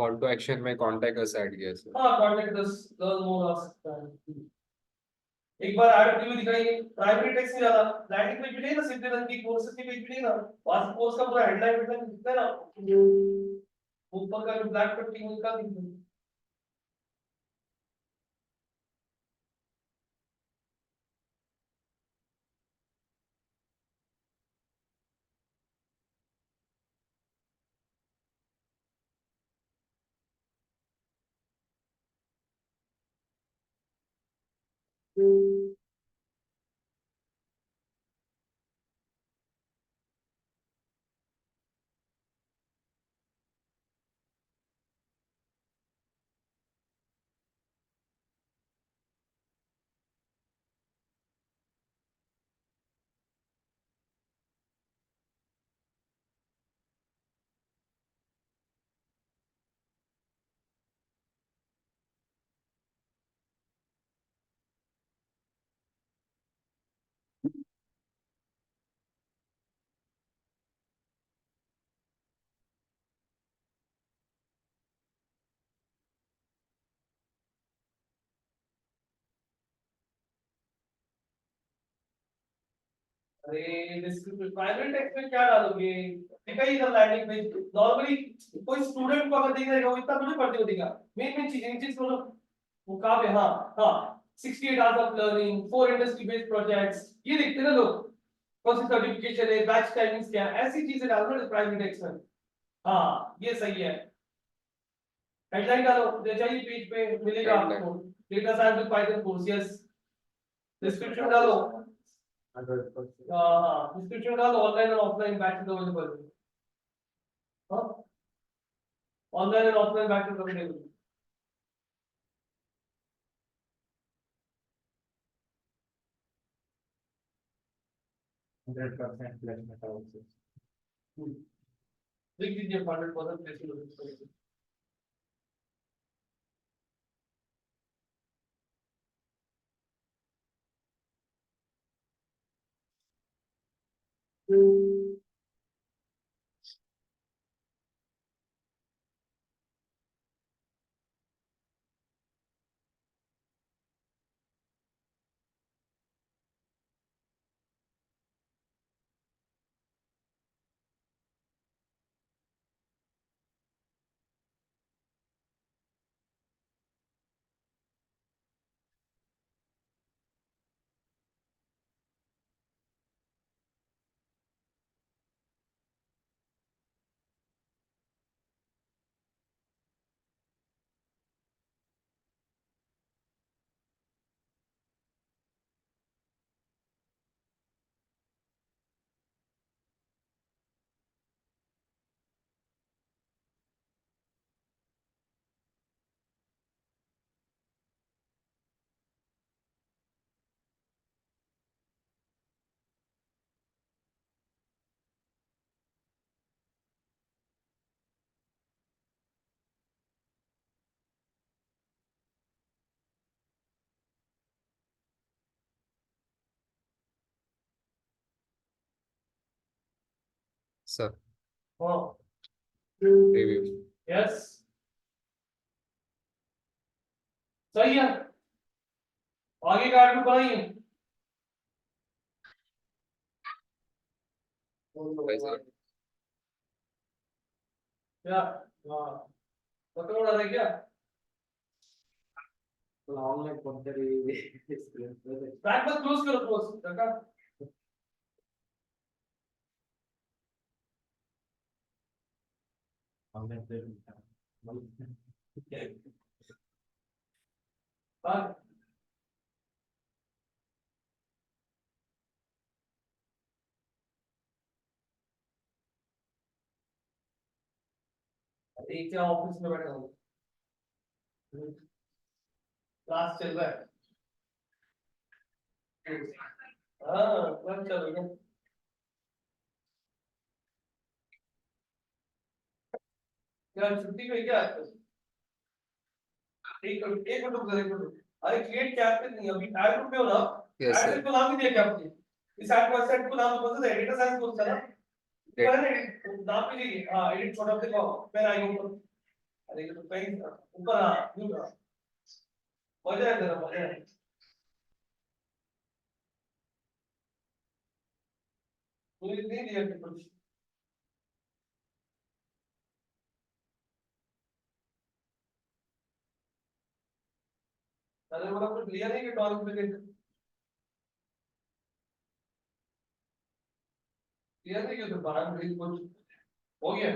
कॉल टू एक्शन में कॉन्टैक्ट अस ऐड किया सर। हाँ कांटेक्ट अस, लर्न मोर आ सकता है। एक बार ऐड प्रीव्यू दिखाइए, प्राइमरी टेक्स्ट में ज्यादा लैंडिंग पेज भी नहीं ना, सीधे रंग की कोर्सेज की पेज भी नहीं ना, बस कोर्स का पूरा हेडलाइन दिखता है ना, ऊपर का जो ब्लैक पट्टी उनका दिखता है। अरे डिस्क्रिप्शन प्राइमरी टेक्स्ट में क्या डालोगे, दिखाइए इधर लैंडिंग पेज। नॉर्मली कोई स्टूडेंट को अगर देख रहा है वो इतना मुझे पढ़ते हो देगा, मेन चीज बोलो वो कहां पे, हाँ 68 hours of learning, 4 industry based projects, ये देखते ना लोग, कौन सी सर्टिफिकेशन है, बैच टाइमिंग्स क्या है, ऐसी चीजें डालो ना प्राइमरी टेक्स्ट में। हाँ ये सही है। हेडलाइन डालो, दे चाहिए पेज पे मिलेगा Headline. आपको, data science with Python course, yes. Description डालो, 100%। हाँ डिस्क्रिप्शन डालो, ऑनलाइन और ऑफलाइन बैचेस अवेलेबल है, हाँ ऑनलाइन और ऑफलाइन बैचेस अवेलेबल है। 100% प्लेसमेंट आउटसोर्स। लिख दीजिए 100% प्लेसमेंट। सर हाँ रिव्यू। यस सही है, आगे का आर्टिकल बनाइए। क्या हाँ पकड़ रहा है क्या, ऑनलाइन कोणतरी बैक बस क्लोज करो, क्लोज रखा। ऑनलाइन हाँ एक क्या ऑफिस में बैठा हूँ, क्लास चल रहा है, हाँ क्लास चल रहा है। क्या छुट्टी पे क्या एक मिनट रुक, एक मिनट। अरे क्रिएट क्या करते नहीं अभी ऐड ग्रुप पे हो ना, Yes, ऐड sir. ग्रुप को नाम ही दिया क्या आपने, इस ऐड को सेट को नाम कौन सा एडिटर साइंस कौन सा ना, Data. नाम पे लीजिए, हाँ एडिट छोटा देखो मैं आई हूं, अरे ये तो कहीं ऊपर आ यूं आ। मजा है तेरा मजा है। मुझे नहीं दिया कि कुछ। अरे बोला कुछ लिया नहीं कि टॉनिक पे लिया नहीं कि तो बाहर में कुछ हो गया।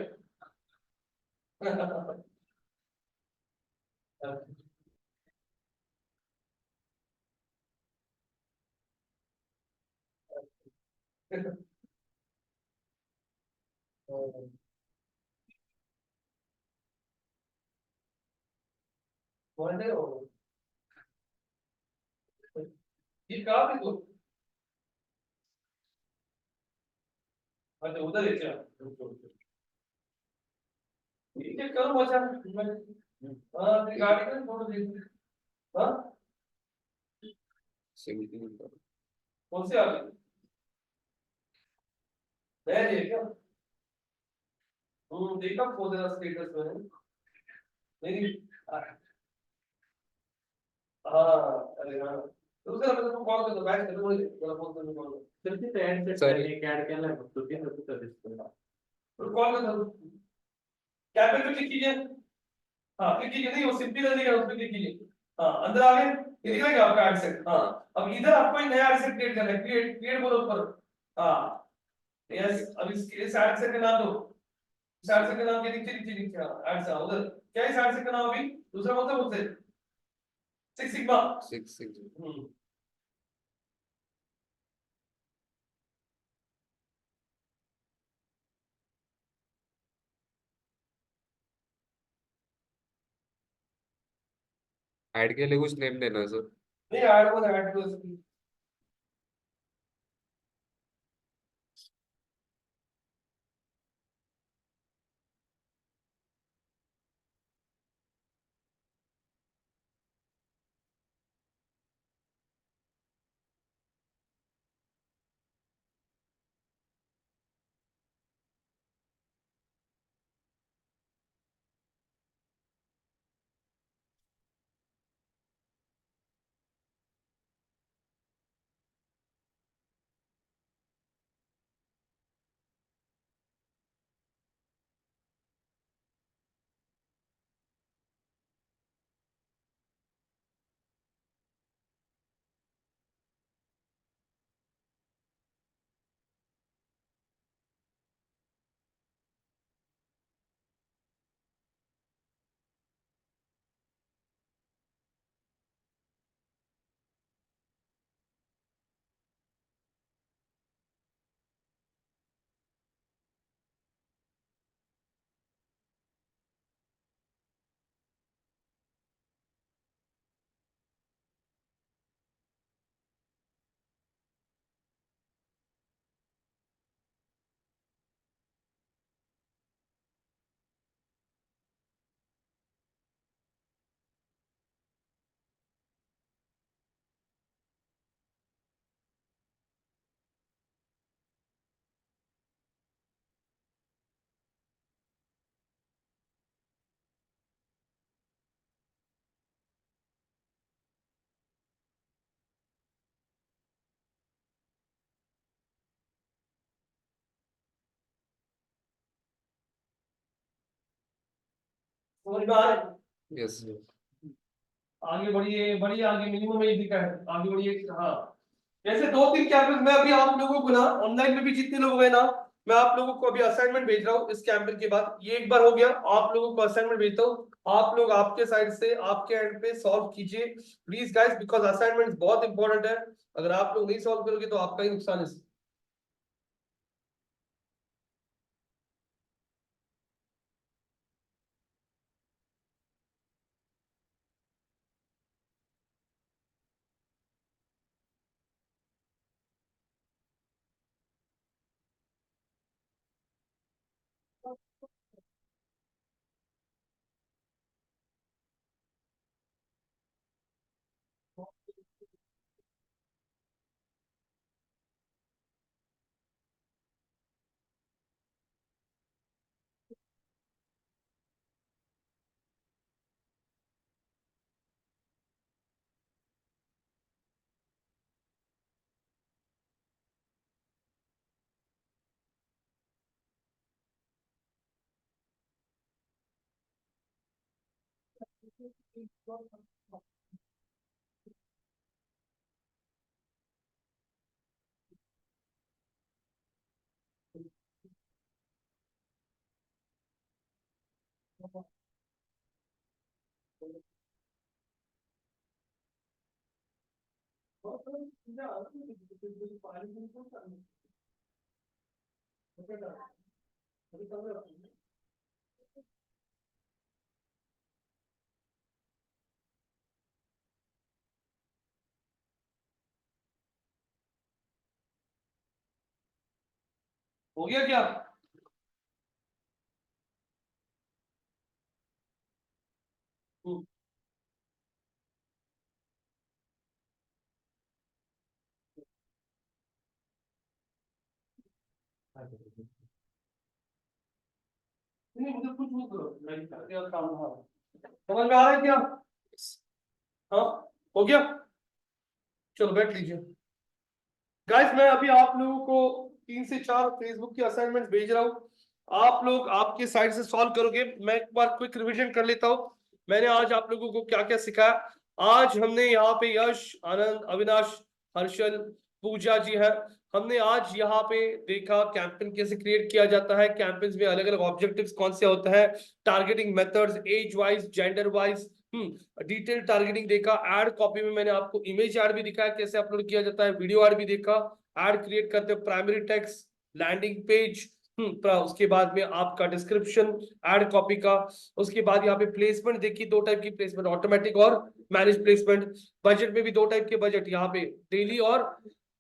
मजे हो। ये कहाँ पे तू? अच्छा उधर है क्या? ठीक है करो मजा। हाँ तेरी गाड़ी का फोटो देख। हाँ सिंगिंग कौन से आ गई? नया है क्या? देखा खो देना स्टेटस में। नहीं हाँ अरे हाँ तो उसका मैं तुमको कॉल कर दो बैक कर दो मुझे मेरा फोन करने कॉल तर तिथे ऍड सेट Sorry. करणे ऍड केलाय फक्त तिथं तिथं दिसतोय. कर कॉल कर दो कैप पे क्लिक कीजिए हाँ क्लिक कीजिए नहीं वो सिंपली रन दिखेगा उस पे क्लिक कीजिए हाँ अंदर आ गए ये दिखेगा आपका एड सेट हाँ अब इधर आपको एक नया एड सेट क्रिएट करना है क्रिएट क्रिएट बोलो ऊपर हाँ यस अब इस एड सेट का नाम दो इस एड सेट का नाम के नीचे नीचे नीचे हाँ एड सेट उधर क्या है इस एड सेट का नाम अभी दूसरा कौन सा मुझसे सिक्स सिग्मा 6 ऐड के लिए कुछ नेम देना सर. नहीं ऐड को ऐड को समझ में आ रहा है यस. आगे बढ़िए बढ़िए आगे मिनिमम एज दिखा है आगे बढ़िए हाँ जैसे दो तीन कैंपस मैं अभी आप लोगों को ना ऑनलाइन में भी जितने लोग हैं ना मैं आप लोगों को अभी असाइनमेंट भेज रहा हूँ इस कैंपस के बाद ये एक बार हो गया आप लोगों को असाइनमेंट भेजता हूँ आप लोग आपके साइड से आपके एंड पे सॉल्व कीजिए प्लीज गाइस बिकॉज असाइनमेंट बहुत इंपॉर्टेंट है अगर आप लोग नहीं सॉल्व करोगे तो आपका ही नुकसान है हो गया क्या? नहीं मुझे कुछ मत करो, मैं क्या काम है। समझ में आ रहा है क्या? हाँ, हो गया। चलो बैठ लीजिए। गाइस मैं अभी आप लोगों को 3 से 4 फेसबुक की असाइनमेंट भेज रहा हूँ, आप लोग आपके साइड से सॉल्व करोगे। मैं एक बार क्विक रिवीजन कर लेता हूँ, मैंने आज आप लोगों को क्या क्या सिखाया। आज हमने यहाँ पे यश, आनंद, अविनाश, हर्षल, पूजा जी है, हमने आज यहाँ पे देखा कैंपेन कैसे क्रिएट किया जाता है, कैंपेन्स में अलग अलग ऑब्जेक्टिव्स कौन से होते हैं, targeting methods age wise, gender wise, detail targeting देखा। एड कॉपी में मैंने आपको इमेज ऐड भी दिखाया कैसे अपलोड किया जाता है, वीडियो ऐड भी देखा, ऐड क्रिएट करते हैं, प्राइमरी टेक्स्ट, लैंडिंग पेज, उसके बाद में आपका डिस्क्रिप्शन ऐड कॉपी का। उसके बाद यहाँ पे प्लेसमेंट देखिए, 2 टाइप की प्लेसमेंट, ऑटोमेटिक और मैनेज प्लेसमेंट। बजट में भी 2 टाइप के बजट, यहाँ पे डेली और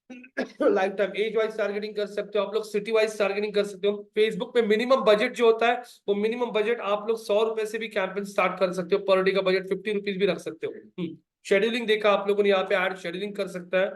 life time. Age wise targeting कर सकते हो आप लोग, सिटी वाइज टारगेटिंग कर सकते हो। फेसबुक पे मिनिमम बजट जो होता है वो मिनिमम बजट आप लोग 100 रुपए से भी कैंपेन स्टार्ट कर सकते हो, पर डे का बजट 50 रुपीज भी रख सकते हो। शेड्यूलिंग देखा आप लोगों ने, यहाँ पे एड शेड्यूलिंग कर सकता है।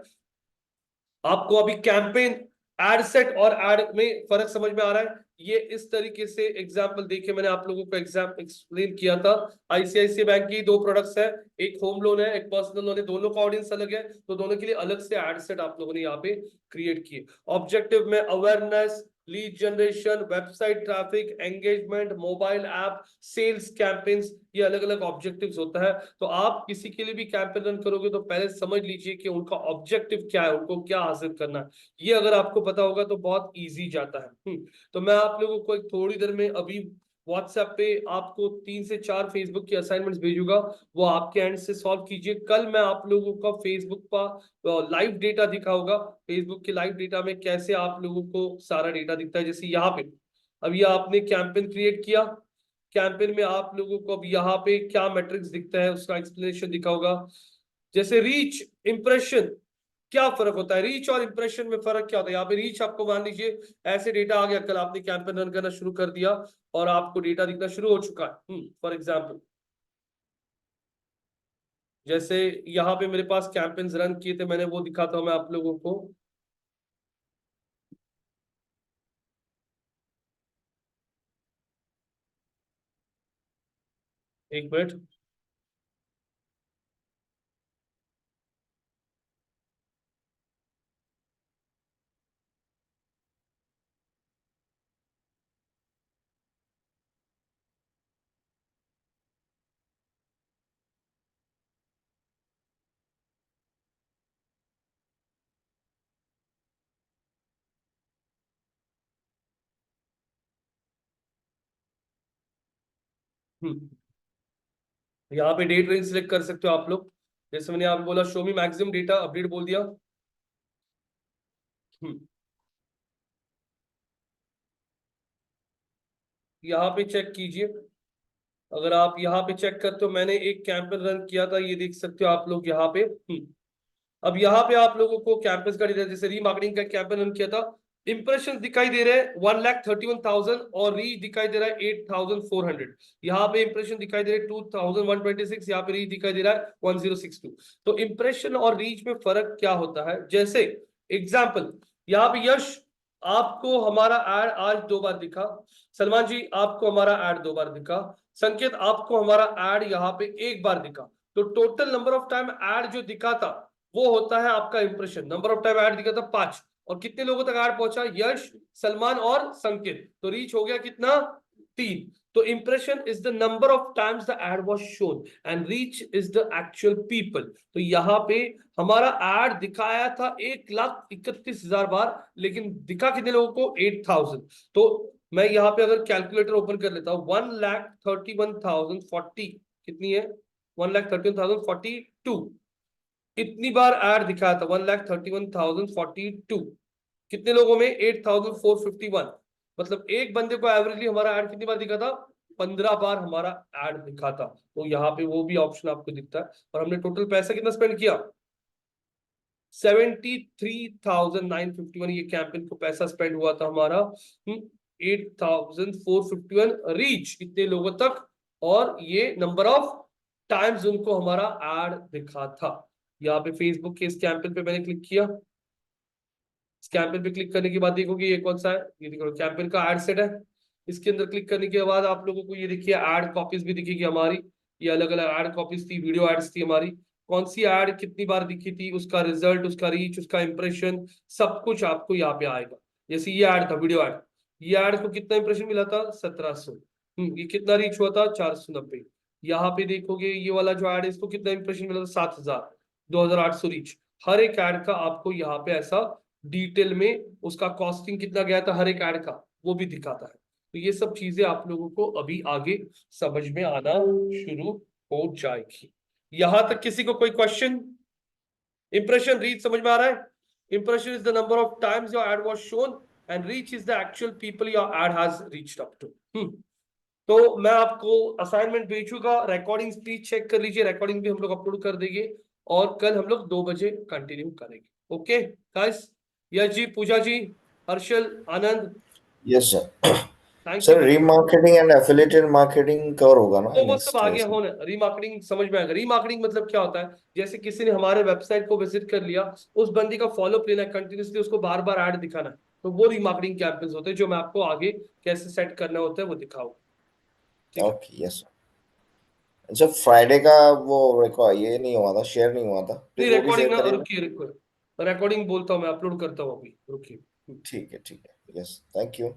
आपको अभी कैंपेन, एड सेट और एड में फर्क समझ में आ रहा है? ये इस तरीके से एग्जांपल देके मैंने आप लोगों को एग्जाम एक्सप्लेन किया था। आईसीआईसीआई बैंक की 2 प्रोडक्ट्स है, एक होम लोन है, एक पर्सनल लोन है, दोनों का ऑडियंस अलग है, तो दोनों के लिए अलग से एड सेट आप लोगों ने यहाँ पे क्रिएट किए। ऑब्जेक्टिव में awareness, lead generation, website traffic, engagement, mobile app, sales campaigns, ये अलग अलग ऑब्जेक्टिव्स होता है। तो आप किसी के लिए भी कैंपेन रन करोगे तो पहले समझ लीजिए कि उनका ऑब्जेक्टिव क्या है, उनको क्या हासिल करना है। ये अगर आपको पता होगा तो बहुत इजी जाता है। तो मैं आप लोगों को एक थोड़ी देर में अभी व्हाट्सएप पे आपको 3 से 4 फेसबुक की असाइनमेंट्स भेजूंगा, वो आपके एंड से सॉल्व कीजिए। कल मैं आप लोगों का फेसबुक का लाइव डेटा दिखाऊंगा, फेसबुक के लाइव डेटा में कैसे आप लोगों को सारा डेटा दिखता है। जैसे यहाँ पे अभी आपने कैंपेन क्रिएट किया, कैंपेन में आप लोगों को अब यहाँ पे क्या मैट्रिक्स दिखता है उसका एक्सप्लेनेशन दिखाऊंगा। जैसे रीच, इंप्रेशन, क्या फर्क होता है, रीच और इंप्रेशन में फर्क क्या होता है। यहाँ पे रीच आपको मान लीजिए ऐसे डेटा आ गया, कल आपने कैंपेन रन करना शुरू कर दिया और आपको डेटा दिखना शुरू हो चुका है। फॉर एग्जाम्पल जैसे यहाँ पे मेरे पास कैंपेन्स रन किए थे मैंने, वो दिखाता हूं मैं आप लोगों को। एक मिनट, यहाँ पे डेट रेंज सिलेक्ट कर सकते हो आप लोग। जैसे मैंने आप बोला शो मी मैक्सिमम डेटा अपडेट बोल दिया। यहाँ पे चेक कीजिए, अगर आप यहाँ पे चेक करते हो मैंने एक कैंपेन रन किया था, ये देख सकते हो आप लोग यहाँ पे। अब यहाँ पे आप लोगों को कैंपस का डिटेल, जैसे रीमार्केटिंग का कैंपेन रन किया था, इंप्रेशन दिखाई दे रहे हैं 1,31,000 और रीच दिखाई दे रहा है 8,400। यहाँ पे इंप्रेशन दिखाई दे रहे हैं 2,126, यहाँ पे रीच दिखाई दे रहा है 1,062। तो इंप्रेशन और रीच में फर्क क्या होता है? जैसे एग्जाम्पल यहाँ पे यश, आपको हमारा एड आज 2 बार दिखा, सलमान जी आपको हमारा एड 2 बार दिखा, संकेत आपको हमारा एड यहाँ पे 1 बार दिखा। तो total number of time ad जो दिखा था वो होता है आपका impression. Number of time ad दिखा था 5, और कितने लोगों तक ऐड पहुंचा? यश, सलमान और संकेत। तो रीच हो गया कितना? 3। तो impression is the number of times the ad was shown and reach is the actual people. तो यहाँ पे हमारा ad दिखाया था 1,31,000 बार, लेकिन दिखा कितने लोगों को? 8,000। तो मैं यहाँ पे अगर कैलकुलेटर ओपन कर लेता हूँ, 1,31,040 कितनी है? 1,31,042 इतनी बार एड दिखाया था। 1,31,042 कितने लोगों में? 8,451। मतलब एक बंदे को एवरेजली हमारा ऐड कितनी बार दिखा था? 15 बार हमारा ऐड दिखा था। तो यहाँ पे वो भी ऑप्शन आपको दिखता है। और हमने टोटल पैसा कितना स्पेंड किया? 73,951 ये कैंपेन को पैसा स्पेंड हुआ था हमारा। 8,451 रीच इतने लोगों तक, और ये नंबर ऑफ टाइम्स उनको हमारा ऐड दिखा था। यहाँ पे फेसबुक के इस कैंपेन पे मैंने क्लिक किया। इस कैंपेन पे क्लिक करने के बाद देखोगे ये कौन सा है? ये देखो कैंपेन का एड सेट है। इसके अंदर क्लिक करने के बाद आप लोगों को ये देखिए एड कॉपीज भी दिखेगी हमारी। ये अलग अलग एड कॉपीज थी, वीडियो एड्स थी हमारी। कौन सी एड कितनी बार दिखी थी, उसका रिजल्ट, उसका रीच, उसका इंप्रेशन, सब कुछ आपको यहाँ पे आएगा। जैसे ये एड था, वीडियो एड, ये एड को कितना इंप्रेशन मिला था? 1700। ये कितना रीच हुआ था? 490। यहाँ पे देखोगे ये वाला जो एड है, इसको कितना इंप्रेशन मिला था? 7,000, 2,800 रीच। हर एक एड का आपको यहाँ पे ऐसा डिटेल में उसका कॉस्टिंग कितना गया था हर एक ऐड का, वो भी दिखाता है। तो ये सब चीजें आप लोगों को अभी आगे समझ में आना शुरू हो जाएगी। यहां तक किसी को कोई क्वेश्चन? इंप्रेशन, रीच समझ में आ रहा है? Impression is the number of times your ad was shown and reach is the actual people your ad has reached up to. तो मैं आपको असाइनमेंट भेजूंगा, रिकॉर्डिंग प्लीज चेक कर लीजिए। रिकॉर्डिंग भी हम लोग अपलोड कर देंगे और कल हम लोग 2 बजे कंटिन्यू करेंगे। Okay guys? Yash ji, Pooja ji, Harshal, Anand, yes sir. Thank sir you. Remarketing and affiliated marketing cover होगा ना तो वो नेक्स्ट सब आगे क्लास में? होना। रीमार्केटिंग समझ में आएगा। रीमार्केटिंग मतलब क्या होता है? जैसे किसी ने हमारे वेबसाइट को विजिट कर लिया, उस बंदी का फॉलोअप लेना है कंटिन्यूसली, उसको बार बार ऐड दिखाना है, तो वो रीमार्केटिंग कैंपेन्स होते हैं, जो मैं आपको आगे कैसे सेट करना होता है वो दिखाऊंगा। Okay yes. अच्छा फ्राइडे का वो ये नहीं हुआ था, शेयर नहीं हुआ था, नहीं, प्लीज वो भी रिकॉर्डिंग शेयर ना, करिए। रुकिए रुकिए, रिकॉर्डिंग बोलता हूँ मैं, अपलोड करता हूँ अभी, रुकिए। ठीक है यस, थैंक यू।